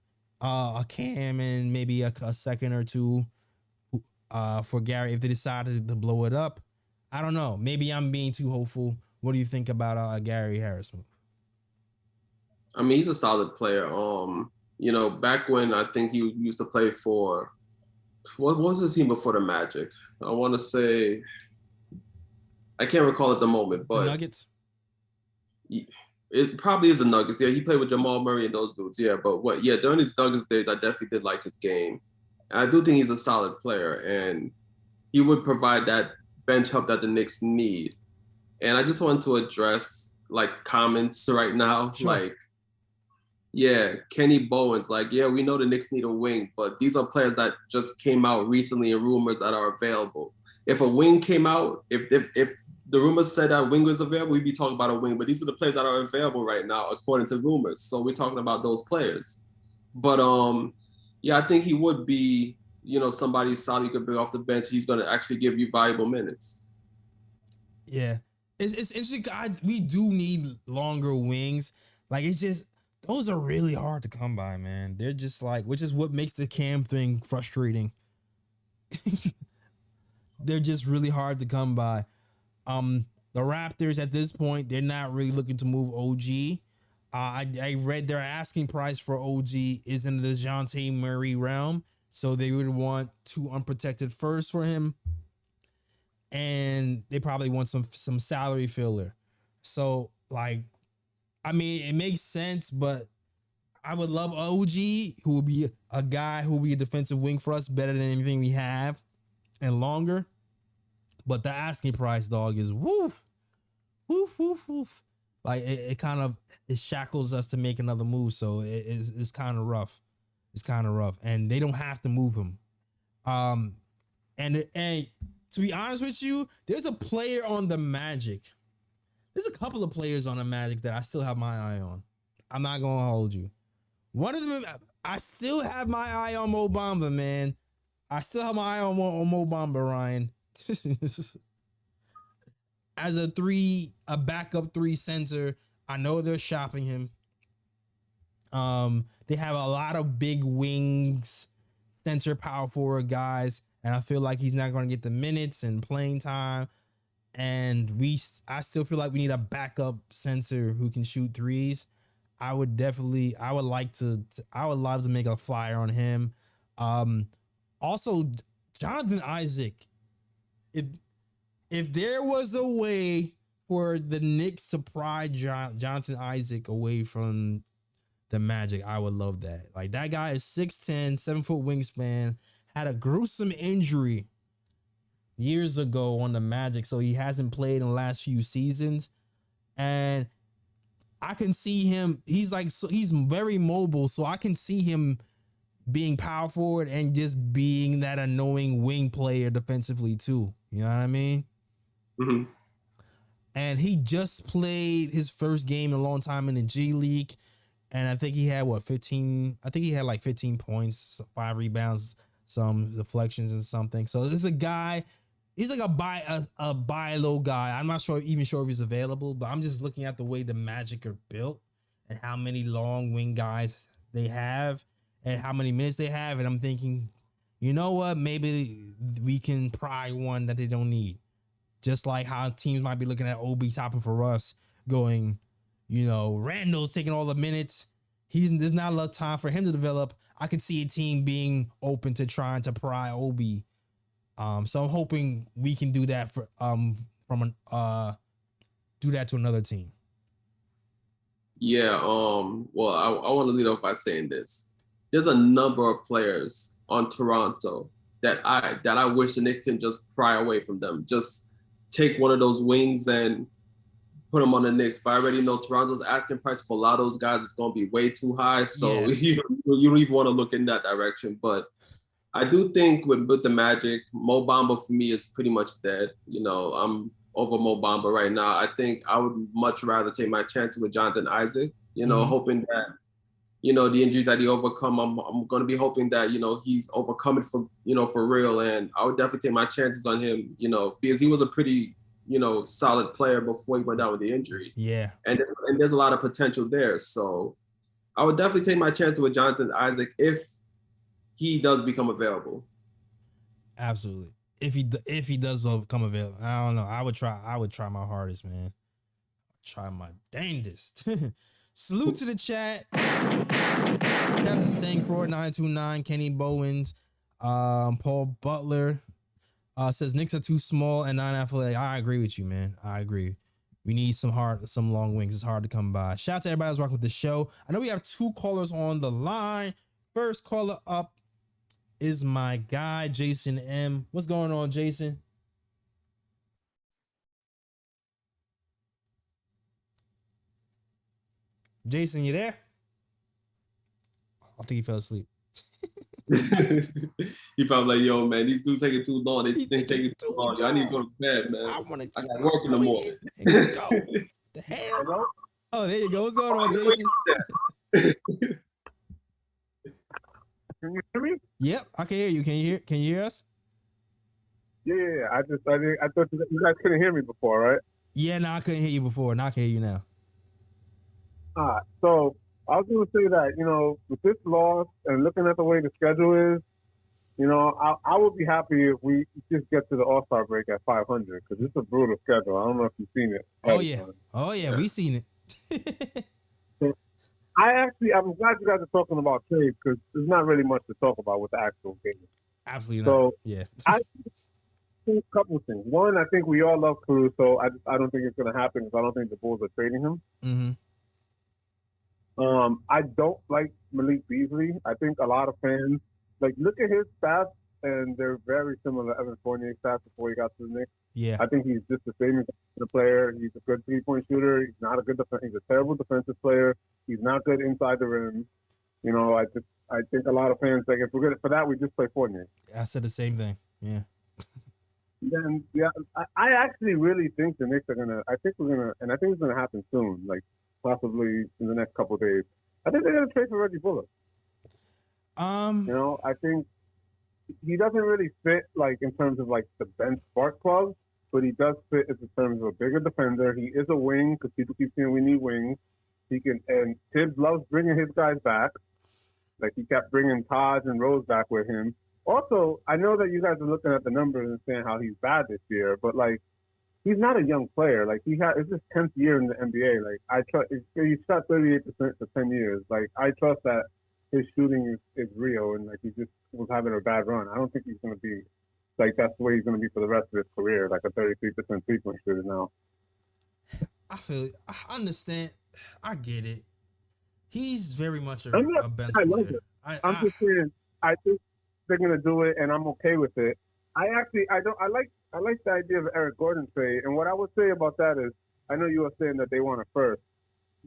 and maybe a second or two for Gary if they decided to blow it up. I don't know. Maybe I'm being too hopeful. What do you think about a Gary Harris move? I mean, he's a solid player. Back when I think he used to play for what was his team before the Magic? I want to say I can't recall at the moment, but the Nuggets. It probably is the Nuggets. Yeah, he played with Jamal Murray and those dudes. Yeah, but during his Nuggets days, I definitely did like his game. And I do think he's a solid player, and he would provide that bench help that the Knicks need. And I just wanted to address like comments right now, Sure. like, yeah, Kenny Bowen's like, yeah, we know the Knicks need a wing, but these are players that just came out recently in rumors that are available. If a wing came out, if the rumors said that wing was available, we'd be talking about a wing, but these are the players that are available right now, according to rumors. So we're talking about those players. But I think he would be, somebody solid you could bring off the bench. He's going to actually give you valuable minutes. Yeah. It's interesting. We do need longer wings. Like, it's just, those are really hard to come by, man. They're just like, which is what makes the Cam thing frustrating. They're just really hard to come by. The Raptors at this point, they're not really looking to move OG. I read their asking price for OG is in the DeJounte Murray realm, so they would want 2 unprotected firsts for him, and they probably want some salary filler. So, like, I mean, it makes sense, but I would love OG, who would be a guy who would be a defensive wing for us, better than anything we have, and longer. But the asking price, dog, is woof. Like, it kind of, it shackles us to make another move. So it's kind of rough. It's kind of rough. And they don't have to move him. And to be honest with you, there's a player on the Magic. There's a couple of players on the Magic that I still have my eye on. I'm not going to hold you. One of them, I still have my eye on Mo Bamba, man. I still have my eye on Mo Bamba, Ryan. As a backup 3 center, I know they're shopping him. They have a lot of big wings, center power forward guys, and I feel like he's not going to get the minutes and playing time. And I still feel like we need a backup center who can shoot threes. I would love to make a flyer on him. Also, Jonathan Isaac. If there was a way for the Knicks to pry Jonathan Isaac away from the Magic, I would love that. Like, that guy is 6'10", 7-foot wingspan, had a gruesome injury years ago on the Magic, so he hasn't played in the last few seasons. And I can see him, he's very mobile, so I can see him being power forward and just being that annoying wing player defensively too. You know what I mean? Mm-hmm. And he just played his first game in a long time in the G League. And I think he had 15? I think he had like 15 points, 5 rebounds, some deflections and something. So this is a guy, he's like a buy low guy. I'm not sure if he's available, but I'm just looking at the way the Magic are built and how many long wing guys they have and how many minutes they have. And I'm thinking, you know what? Maybe we can pry one that they don't need. Just like how teams might be looking at Obi topping for us, going, Randall's taking all the minutes. There's not a lot of time for him to develop. I can see a team being open to trying to pry Obi. So I'm hoping we can do that do that to another team. Yeah. Well, I want to lead off by saying this. There's a number of players on Toronto that I wish the Knicks can just pry away from them. Just take one of those wings and put them on the Knicks. But I already know Toronto's asking price for a lot of those guys is going to be way too high. So you don't even want to look in that direction. But I do think with the Magic, Mo Bamba for me is pretty much dead. You know, I'm over Mo Bamba right now. I think I would much rather take my chances with Jonathan Isaac. You know, hoping that the injuries that he overcome, I'm going to be hoping that he's overcome it for real. And I would definitely take my chances on him. Because he was a pretty solid player before he went down with the injury. Yeah, and there's a lot of potential there. So I would definitely take my chances with Jonathan Isaac if he does become available. Absolutely. If he does become available, I don't know. I would try my hardest, man. Try my dangest. Salute to the chat. That is saying Fraud 929, Kenny Bowens, Paul Butler says Knicks are too small and non-athletic. I agree with you, man. I agree. We need some long wings. It's hard to come by. Shout out to everybody who's rocking with the show. I know we have 2 callers on the line. First caller up is my guy, Jason M. What's going on, Jason? Jason, you there? I think he fell asleep. He probably like, yo, man, these dudes taking too long. They taking too long. Yo, I need to go to bed, man. I got work in the morning. Go. The hell? Hello? Oh, there you go. What's going on, Jason? Can you hear me? Yep, I can hear you. Can you hear us? Yeah. I thought you guys couldn't hear me before, right? Yeah, no, I couldn't hear you before. Now I can hear you now. So I was going to say that, with this loss and looking at the way the schedule is, I would be happy if we just get to the All-Star break at 500 because it's a brutal schedule. I don't know if you've seen it. Oh, yeah, we've seen it. I'm glad you guys are talking about trades because there's not really much to talk about with the actual game. Absolutely not. So, yeah. I think a couple of things. One, I think we all love Caruso. I don't think it's going to happen because I don't think the Bulls are trading him. Mm-hmm. I don't like Malik Beasley. I think a lot of fans look at his stats, and they're very similar to Evan Fournier's stats before he got to the Knicks. Yeah, I think he's just the same as the player. He's a good 3-point shooter. He's not a good he's a terrible defensive player. He's not good inside the rim. I think a lot of fans if we're good for that, we just play Fournier. I said the same thing. Yeah. Then I actually really think the Knicks are gonna. I think it's gonna happen soon. Possibly in the next couple of days. I think they're gonna trade for Reggie Bullock. I think he doesn't really fit in terms of the bench spark plug, but he does fit in terms of a bigger defender. He is a wing because people keep saying we need wings. He can, and Tibbs loves bringing his guys back. He kept bringing Taj and Rose back with him. Also, I know that you guys are looking at the numbers and saying how he's bad this year, but he's not a young player. It's his 10th year in the NBA. I trust he shot 38% for 10 years. I trust that his shooting is real, and he just was having a bad run. I don't think he's going to be that's the way he's going to be for the rest of his career, a 33% 3-point shooter now. I feel it. I understand. I get it. He's very much a bench player. I'm just saying. I think they're going to do it, and I'm okay with it. I like the idea of Eric Gordon trade, and what I would say about that is, I know you were saying that they want a first.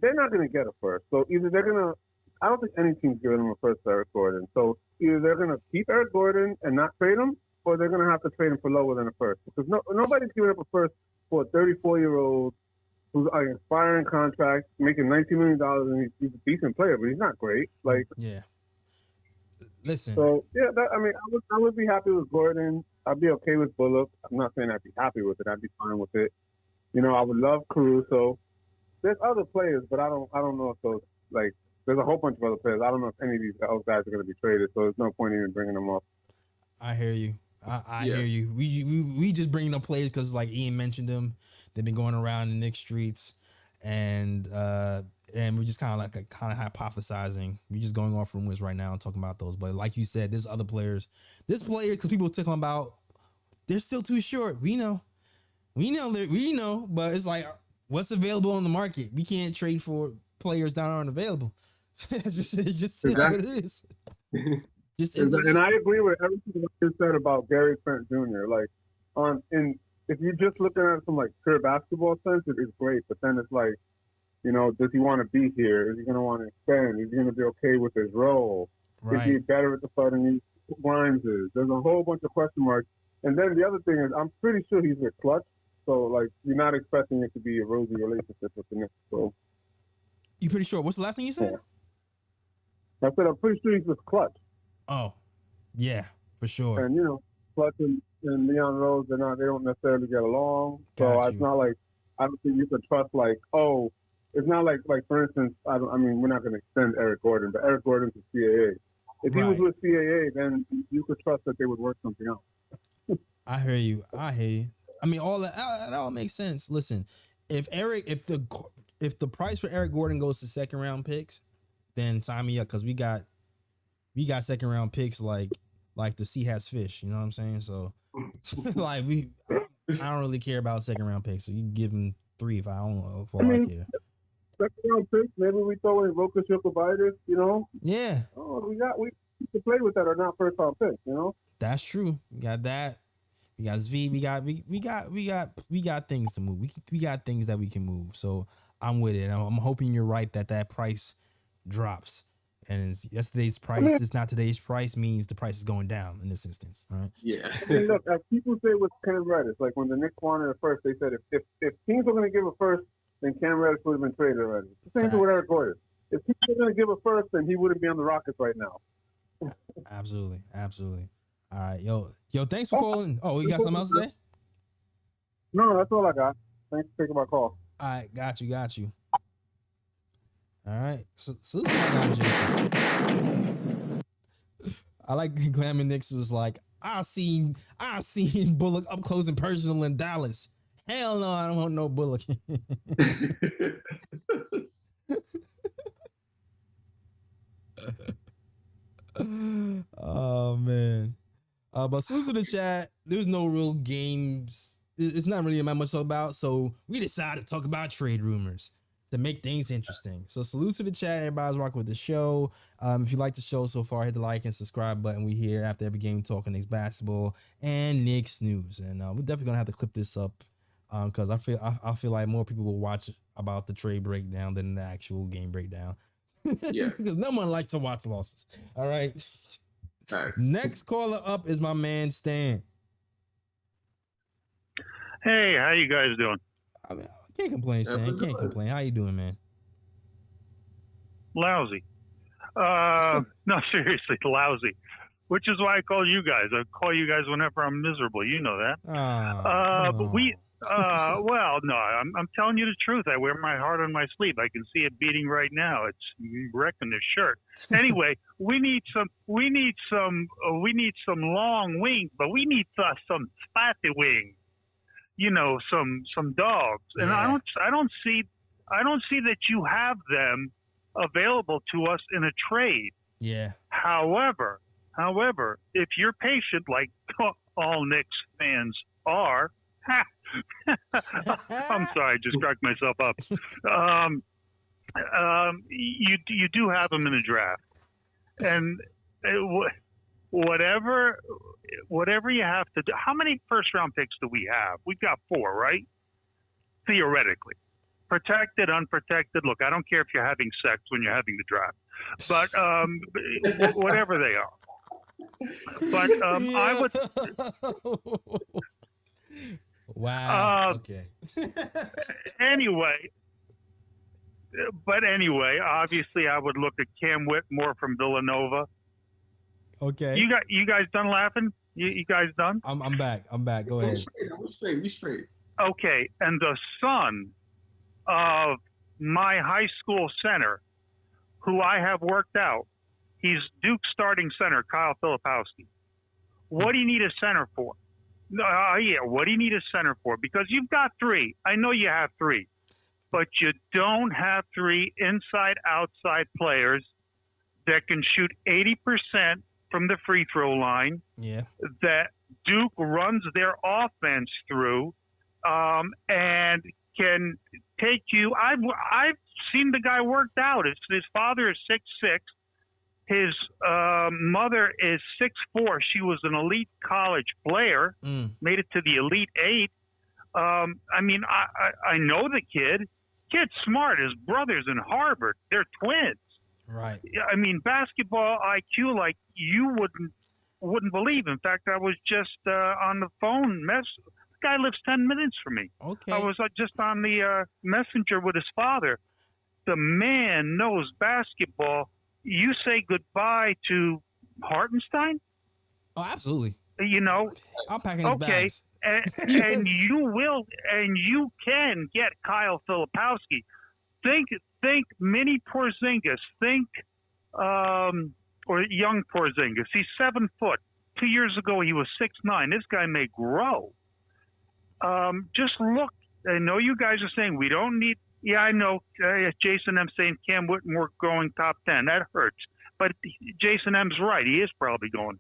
They're not going to get a first, so either they're going to. I don't think any team's giving them a first for Eric Gordon. So either they're going to keep Eric Gordon and not trade him, or they're going to have to trade him for lower than a first. Because nobody's giving up a first for a 34-year-old who's an expiring contract, making $19 million, and he's a decent player, but he's not great. Yeah. Listen. So yeah, I would be happy with Gordon. I'd be okay with Bullock. I'm not saying I'd be happy with it. I'd be fine with it. I would love Caruso. There's other players, but I don't know if those there's a whole bunch of other players. I don't know if any of these guys are going to be traded, so there's no point even bringing them up. I hear you. I hear you. We just bringing up players because Ian mentioned them. They've been going around the Knicks streets, and we're just kind of hypothesizing. We're just going off rumors right now and talking about those. But like you said, there's other players. This player, because people are talking about, they're still too short. We know, but it's what's available on the market. We can't trade for players that aren't available. It's just exactly what it is. And I agree with everything that you said about Gary Trent Jr. If you're just looking at it from pure basketball sense, it's great. But then it's does he want to be here? Is he going to want to extend? Is he going to be okay with his role? Right. Is he better at the starting? Grimes is. There's a whole bunch of question marks. And then the other thing is, I'm pretty sure he's with Clutch. So, like, you're not expecting it to be a rosy relationship with the Knicks. So, You pretty sure? What's the last thing you said? I said I'm pretty sure he's with Clutch. Oh, yeah, for sure. And, you know, Clutch and Leon Rose, they don't necessarily get along. So Got it's you. not like, I don't think you could trust, like, oh, it's not like for instance, I mean, we're not going to extend Eric Gordon, but Eric Gordon's with CAA. If he was Right. with CAA, then you could trust that they would work something out. I hear you. I mean, all that all makes sense. Listen, if the price for Eric Gordon goes to second round picks, then sign me up because we got second round picks like the sea has fish. You know what I'm saying? So like I don't really care about second round picks. So you can give him 3 if I don't know for all I care. Second round picks, maybe we throw in Rokas Jokovitis, you know? Yeah, Oh, we can play with that or not first round picks, you know? that's true. We got that. We got Z. We got things to move. We got things that we can move. So I'm with it. I'm hoping you're right that price drops. And yesterday's price is not today's price means the price is going down in this instance. All right. Yeah. I mean, look, as people say with Cam Reddish, like when the Knicks wanted a first, they said if teams were going to give a first, then Cam Reddish would have been traded already. The same thing with Eric Gordon. If people were going to give a first, then he wouldn't be on the Rockets right now. Absolutely. All right, yo, thanks for calling. Oh, you got something else to say? No, that's all I got. Thanks for taking my call. All right, got you. All right, so this is my guy, Jason. I like Glam and Knicks was like, I seen Bullock up close and personal in Dallas. Hell no, I don't want no Bullock. Oh man. But since in the chat, there's no real games. It's not really much about. So we decided to talk about trade rumors to make things interesting. So salute to the chat. Everybody's rocking with the show. If you like the show so far, hit the like and subscribe button. We here after every game talking Knicks basketball and Knicks news. And we're definitely gonna have to clip this up because I feel like more people will watch about the trade breakdown than the actual game breakdown. Yeah. Because no one likes to watch losses. All right. Thanks. Next caller up is my man Stan. Hey, how you guys doing? I mean, I can't complain, Stan. Can't complain. How you doing, man? Lousy. No, seriously, lousy. Which is why I call you guys. I call you guys whenever I'm miserable. You know that. But well, no, I'm telling you the truth. I wear my heart on my sleeve. I can see it beating right now. It's wrecking the shirt. Anyway, we need some long wings, but we need some spicy wings. You know, some dogs. And Yeah. I don't see that you have them available to us in a trade. Yeah. However, if you're patient, like all Knicks fans are, I'm sorry, I just cracked myself up. You do have them in a draft, and whatever you have to do. How many first round picks do we have? We've got 4, right? Theoretically, protected, unprotected. Look, I don't care if you're having sex when you're having the draft, but whatever they are. But I would. Wow. Okay. Anyway, obviously, I would look at Cam Whitmore from Villanova. Okay. You guys done laughing? You guys done? I'm back. Go ahead. We straight. Okay, and the son of my high school center, who I have worked out, he's Duke's starting center, Kyle Filipowski. What do you need a center for? What do you need a center for? Because you've got 3. I know you have 3, but you don't have 3 inside-outside players that can shoot 80% from the free throw line. Yeah. That Duke runs their offense through, and can take you. I've seen the guy worked out. His father is 6'6". His mother is 6'4". She was an elite college player, made it to the Elite 8. I mean, I know the kid. Kid's smart. His brother's in Harvard. They're twins. Right. I mean, basketball IQ, like you wouldn't. wouldn't believe. In fact, I was just on the phone. The guy lives 10 minutes from me. Okay. I was just on the messenger with his father. The man knows basketball. You say goodbye to Hartenstein? Oh, absolutely. You know, I'm packing his bags. and you can get Kyle Filipowski. Think mini Porzingis. Think or young Porzingis. He's 7 foot. 2 years ago he was 6'9". This guy may grow. Just look. I know you guys are saying we don't need. Yeah, I know. Jason M saying Cam Whitmore going top 10. That hurts. But Jason M's right. He is probably going.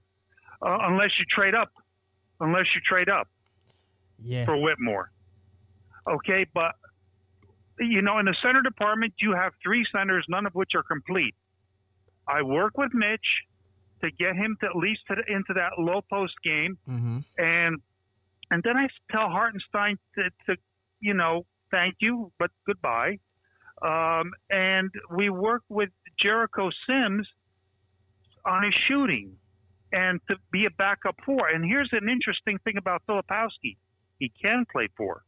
Unless you trade up. Yeah. For Whitmore. Okay, but you know, in the center department, you have 3 centers, none of which are complete. I work with Mitch to get him to at least into that low post game, and then I tell Hartenstein to you know, thank you, but goodbye. And we work with Jericho Sims on his shooting and to be a backup 4. And here's an interesting thing about Filipowski. He can play 4.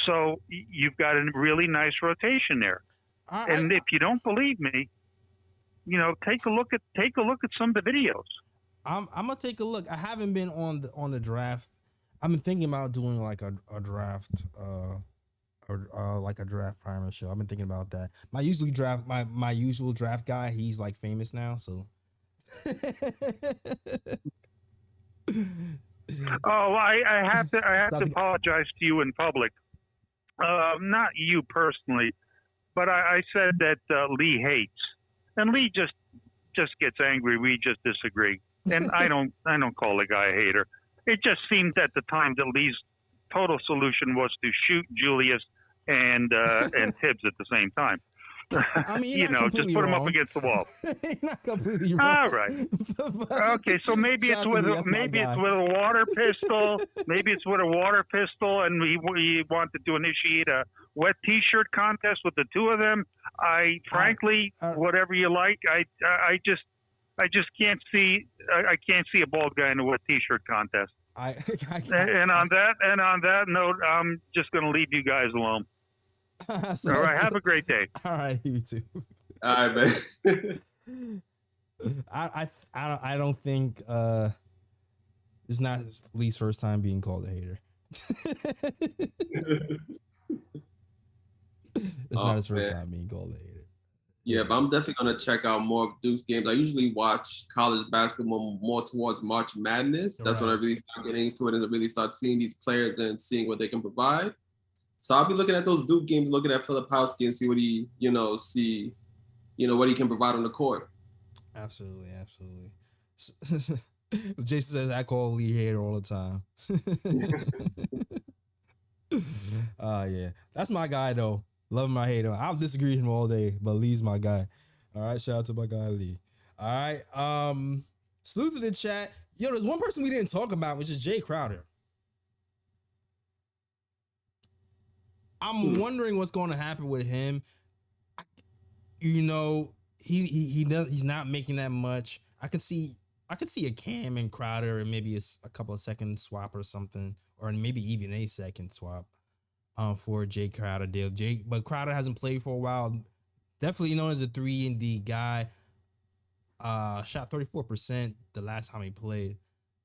So you've got a really nice rotation there. And if you don't believe me, you know, take a look at some of the videos. I'm gonna take a look. I haven't been on the draft. I've been thinking about doing like a draft or like a draft primer show. I've been thinking about that. My usual draft guy, he's like famous now, so Oh, I have to apologize to you in public. Not you personally, but I said that Lee hates, and Lee just gets angry. We just disagree, and I don't call the guy a hater. It just seemed at the time that Lee's total solution was to shoot Julius and Tibbs at the same time. I mean, you know, just put him up against the wall. You're not completely wrong. All right. Okay, so maybe it's with a water pistol. Maybe it's with a water pistol, and we wanted to initiate a wet T-shirt contest with the 2 of them. Frankly, whatever you like. I just can't see. I can't see a bald guy in a wet T-shirt contest. And on that note, I'm just going to leave you guys alone. So, all right, have a great day. All right, you too. All right, man. I don't think it's not Lee's first time being called a hater. It's not his first time being called a hater. Yeah, but I'm definitely gonna check out more of Duke's games. I usually watch college basketball more towards March Madness. That's when I really start getting into it and really start seeing these players and seeing what they can provide. So I'll be looking at those Duke games, looking at Filipowski and see what he, what he can provide on the court. Absolutely. Jason says I call Lee hater all the time. Yeah, that's my guy though. Love my hater. I'll disagree with him all day, but Lee's my guy. All right, shout out to my guy Lee. All right, salute to the chat. Yo, there's one person we didn't talk about, which is Jay Crowder. I'm wondering what's going to happen with him. You know, he's not making that much. I could see a Cam and Crowder and maybe a couple of second swap or something, or maybe even a second swap for Jay Crowder deal. But Crowder hasn't played for a while. Definitely known as a 3-and-D guy. Shot 34% the last time he played.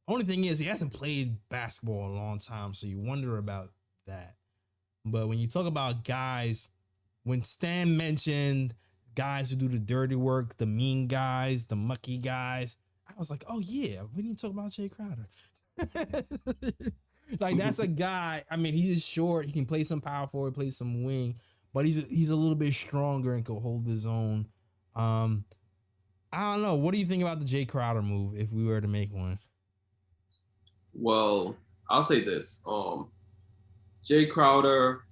Only thing is he hasn't played basketball in a long time, so you wonder about that. But when you talk about guys, when Stan mentioned guys who do the dirty work, the mean guys, the mucky guys, I was like, oh yeah, we need to talk about Jay Crowder. Like that's a guy. I mean, he is short. He can play some power forward, play some wing, but he's a little bit stronger and can hold his own. I don't know. What do you think about the Jay Crowder move if we were to make one? Well, I'll say this. Jay Crowder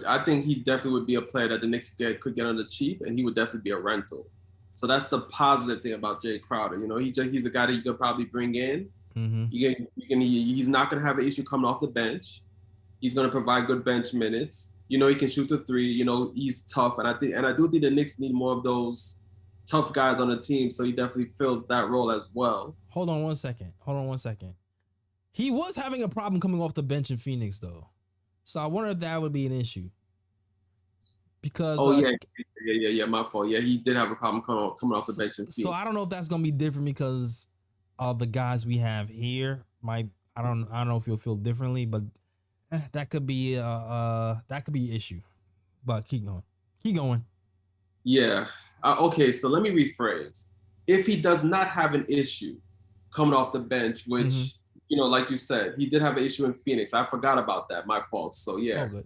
I think he definitely would be a player that the Knicks could get on the cheap, and he would definitely be a rental. So that's the positive thing about Jay Crowder. You know, he's a guy that you could probably bring in. Mm-hmm. He's not going to have an issue coming off the bench. He's going to provide good bench minutes. You know, he can shoot the 3. You know, he's tough, and I do think the Knicks need more of those tough guys on the team, so he definitely fills that role as well. Hold on one second. He was having a problem coming off the bench in Phoenix, though. So I wonder if that would be an issue. Because yeah, my fault. Yeah, he did have a problem coming off the bench in Phoenix. So I don't know if that's gonna be different because of the guys we have here. I don't know if you'll feel differently, but that could be an issue. But keep going. Yeah. Okay, so let me rephrase. If he does not have an issue coming off the bench, which like you said, he did have an issue in Phoenix. I forgot about that. My fault. So yeah. Oh, good.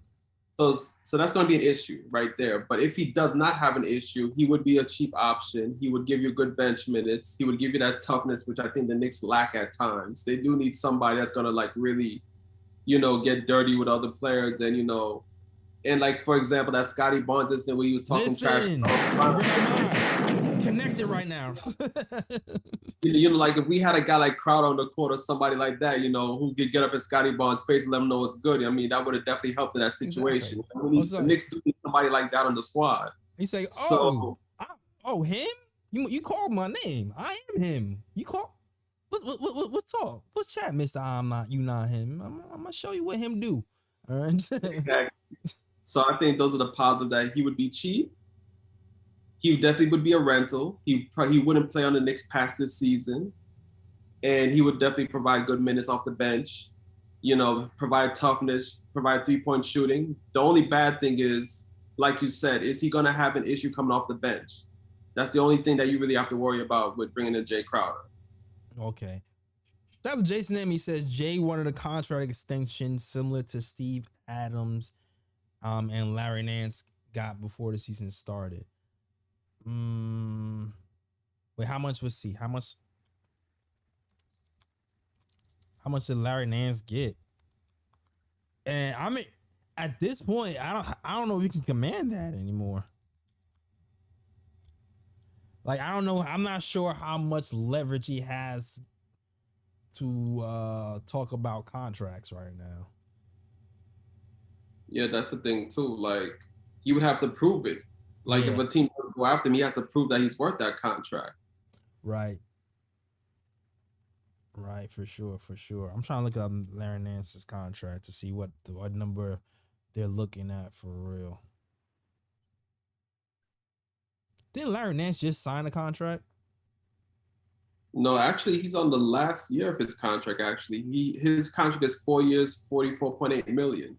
So that's going to be an issue right there. But if he does not have an issue, he would be a cheap option. He would give you good bench minutes. He would give you that toughness, which I think the Knicks lack at times. They do need somebody that's going to like really, get dirty with other players and, and like, for example, that Scotty Barnes incident where he was talking trash. Connected right now. Like if we had a guy like Crowder on the court or somebody like that, who could get up in Scotty Barnes' face and let him know what's good. I mean, that would have definitely helped in that situation. Exactly. The Knicks do need somebody like that on the squad. He's like, him? You called my name. I am him. You call? What's talk? What's chat, Mister? I'm not. You not him. I'm gonna show you what him do. All right. Exactly. So I think those are the positives that he would be cheap. He definitely would be a rental. He wouldn't play on the Knicks past this season. And he would definitely provide good minutes off the bench, provide toughness, provide three-point shooting. The only bad thing is, like you said, is he going to have an issue coming off the bench? That's the only thing that you really have to worry about with bringing in Jay Crowder. Okay. That's Jason M. He says Jay wanted a contract extension similar to Steve Adams and Larry Nance got before the season started. Wait, how much was he? How much did Larry Nance get? And I mean, at this point, I don't know if you can command that anymore. Like, I don't know. I'm not sure how much leverage he has to talk about contracts right now. Yeah, that's the thing too. Like, he would have to prove it. Like, if a team doesn't go after him, he has to prove that he's worth that contract. Right, for sure. I'm trying to look up Larry Nance's contract to see what number they're looking at for real. Didn't Larry Nance just sign a contract? No, actually, he's on the last year of his contract, actually. His contract is 4 years, $44.8 million.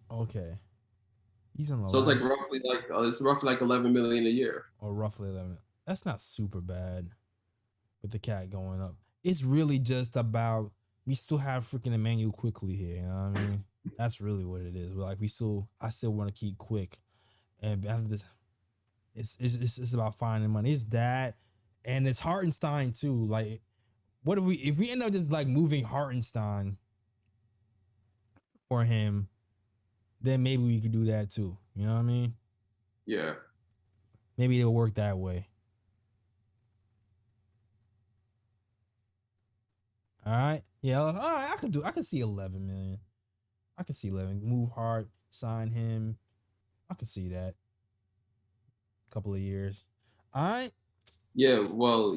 Okay. He's on the so it's like roughly like $11 million a year. Or roughly 11. That's not super bad with the cat going up. It's really just about we still have freaking Emmanuel Quickly here. You know what I mean? That's really what it is. Like I still want to keep Quick, and after this, it's about finding money. It's that, and it's Hartenstein too. Like, what if we end up just like moving Hartenstein for him? Then maybe we could do that too. You know what I mean? Yeah. Maybe it'll work that way. All right. Yeah. All right. I could see 11 million. I could see 11. Move hard. Sign him. I could see that. Couple of years. All right. Yeah. Well,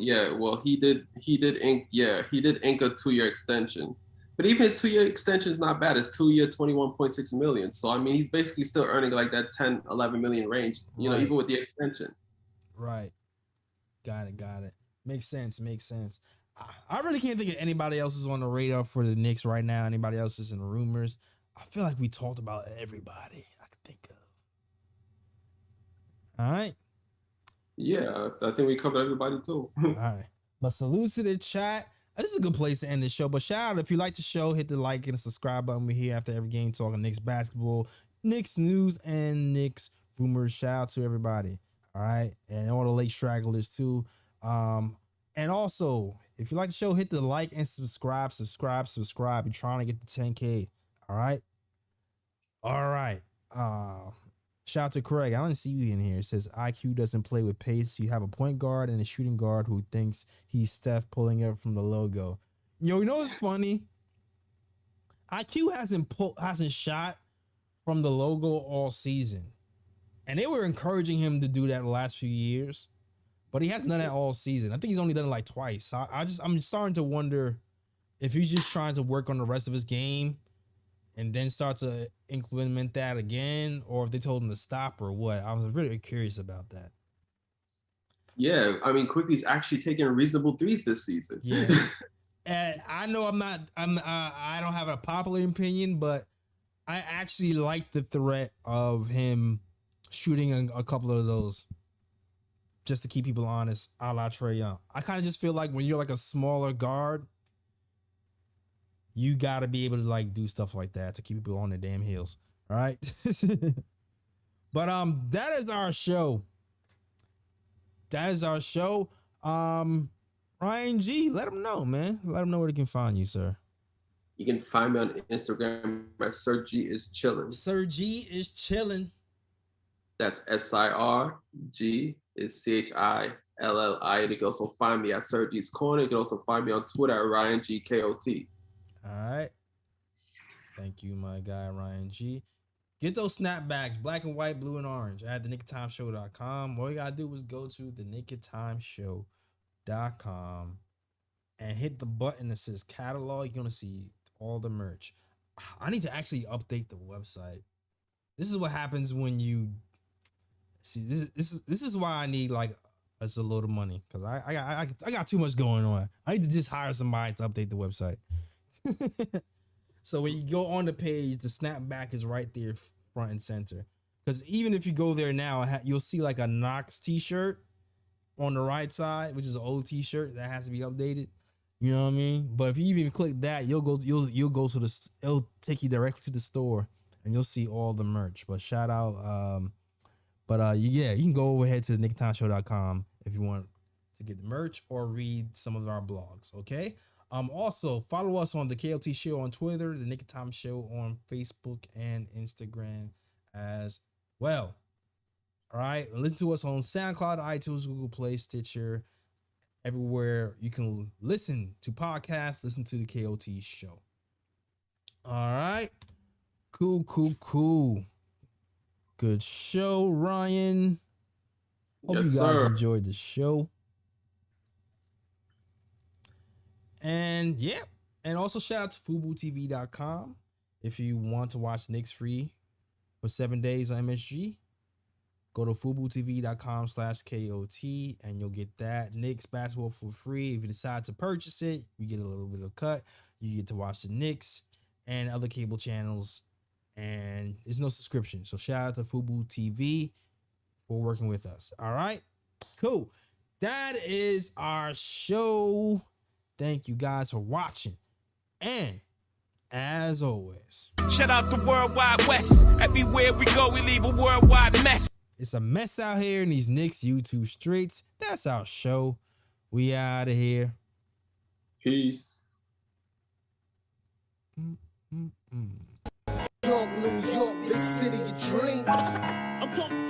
he did ink a 2-year extension. But even his 2-year extension is not bad. It's 2 year, $21.6 million. So, I mean, he's basically still earning like that 10, 11 million range, right. Even with the extension. Right. Got it. Makes sense. I really can't think of anybody else who's on the radar for the Knicks right now. Anybody else is in rumors. I feel like we talked about everybody I could think of. All right. Yeah, I think we covered everybody too. All right. But salute to the chat. This is a good place to end the show. But shout out, if you like the show, hit the like and the subscribe button. We're here after every game talking Knicks basketball, Knicks news, and Knicks rumors. Shout out to everybody. All right. And all the late stragglers too. And also, if you like the show, hit the like and subscribe. You're trying to get to 10K. All right. Shout out to Craig. I don't see you in here. It says IQ doesn't play with pace. You have a point guard and a shooting guard who thinks he's Steph pulling up from the logo. Yo, you know what's funny? IQ hasn't shot from the logo all season. And they were encouraging him to do that the last few years, but he hasn't done that all season. I think he's only done it like twice. So I'm starting to wonder if he's just trying to work on the rest of his game and then start to implement that again, or if they told him to stop or what. I was really curious about that. Yeah, I mean, Quickly's actually taking reasonable threes this season. Yeah, and I know I don't have a popular opinion, but I actually like the threat of him shooting a couple of those just to keep people honest, a la Trae Young. I kind of just feel like when you're like a smaller guard, you got to be able to like do stuff like that to keep people on their damn heels. All right. But that is our show. Ryan G, let them know, man. Let them know where they can find you, sir. You can find me on Instagram at Sir G is chillin'. Sir G is chilling. That's SIRG is CHILLI. You can also find me at Sir G's Corner. You can also find me on Twitter at Ryan G KOT. All right. Thank you, my guy, Ryan G. Get those snapbacks, black and white, blue and orange, at theknickoftimeshow.com. All you got to do is go to theknickoftimeshow.com and hit the button that says catalog. You're going to see all the merch. I need to actually update the website. This is what happens when you see this is why I need like a load of money, because I got too much going on. I need to just hire somebody to update the website. So when you go on the page, the snapback is right there front and center. Because even if you go there now, you'll see like a Knox t-shirt on the right side, which is an old t-shirt that has to be updated. You know what I mean? But if you even click that, you'll go to it'll take you directly to the store and you'll see all the merch. But shout out, yeah, you can go over ahead to theknickoftimeshow.com if you want to get the merch or read some of our blogs. Okay. Also follow us on the KLT Show on Twitter, the Knick of Time Show on Facebook and Instagram as well. All right. Listen to us on SoundCloud, iTunes, Google Play, Stitcher, everywhere you can listen to podcasts. Listen to the KOT Show. All right. Cool. Good show, Ryan. Hope Yes, you guys sir. enjoyed the show. And yeah, and also shout out to FuboTV.com. If you want to watch Knicks free for 7 days on MSG, go to FuboTV.com/KOT and you'll get that Knicks basketball for free. If you decide to purchase it, you get a little bit of cut. You get to watch the Knicks and other cable channels, and there's no subscription. So shout out to FuboTV for working with us. All right, cool. That is our show. Thank you guys for watching. And as always, shout out the Worldwide West. Everywhere we go, we leave a worldwide mess. It's a mess out here in these Knicks YouTube streets. That's our show. We out of here. Peace. York, New York, big city of dreams. I'm coming.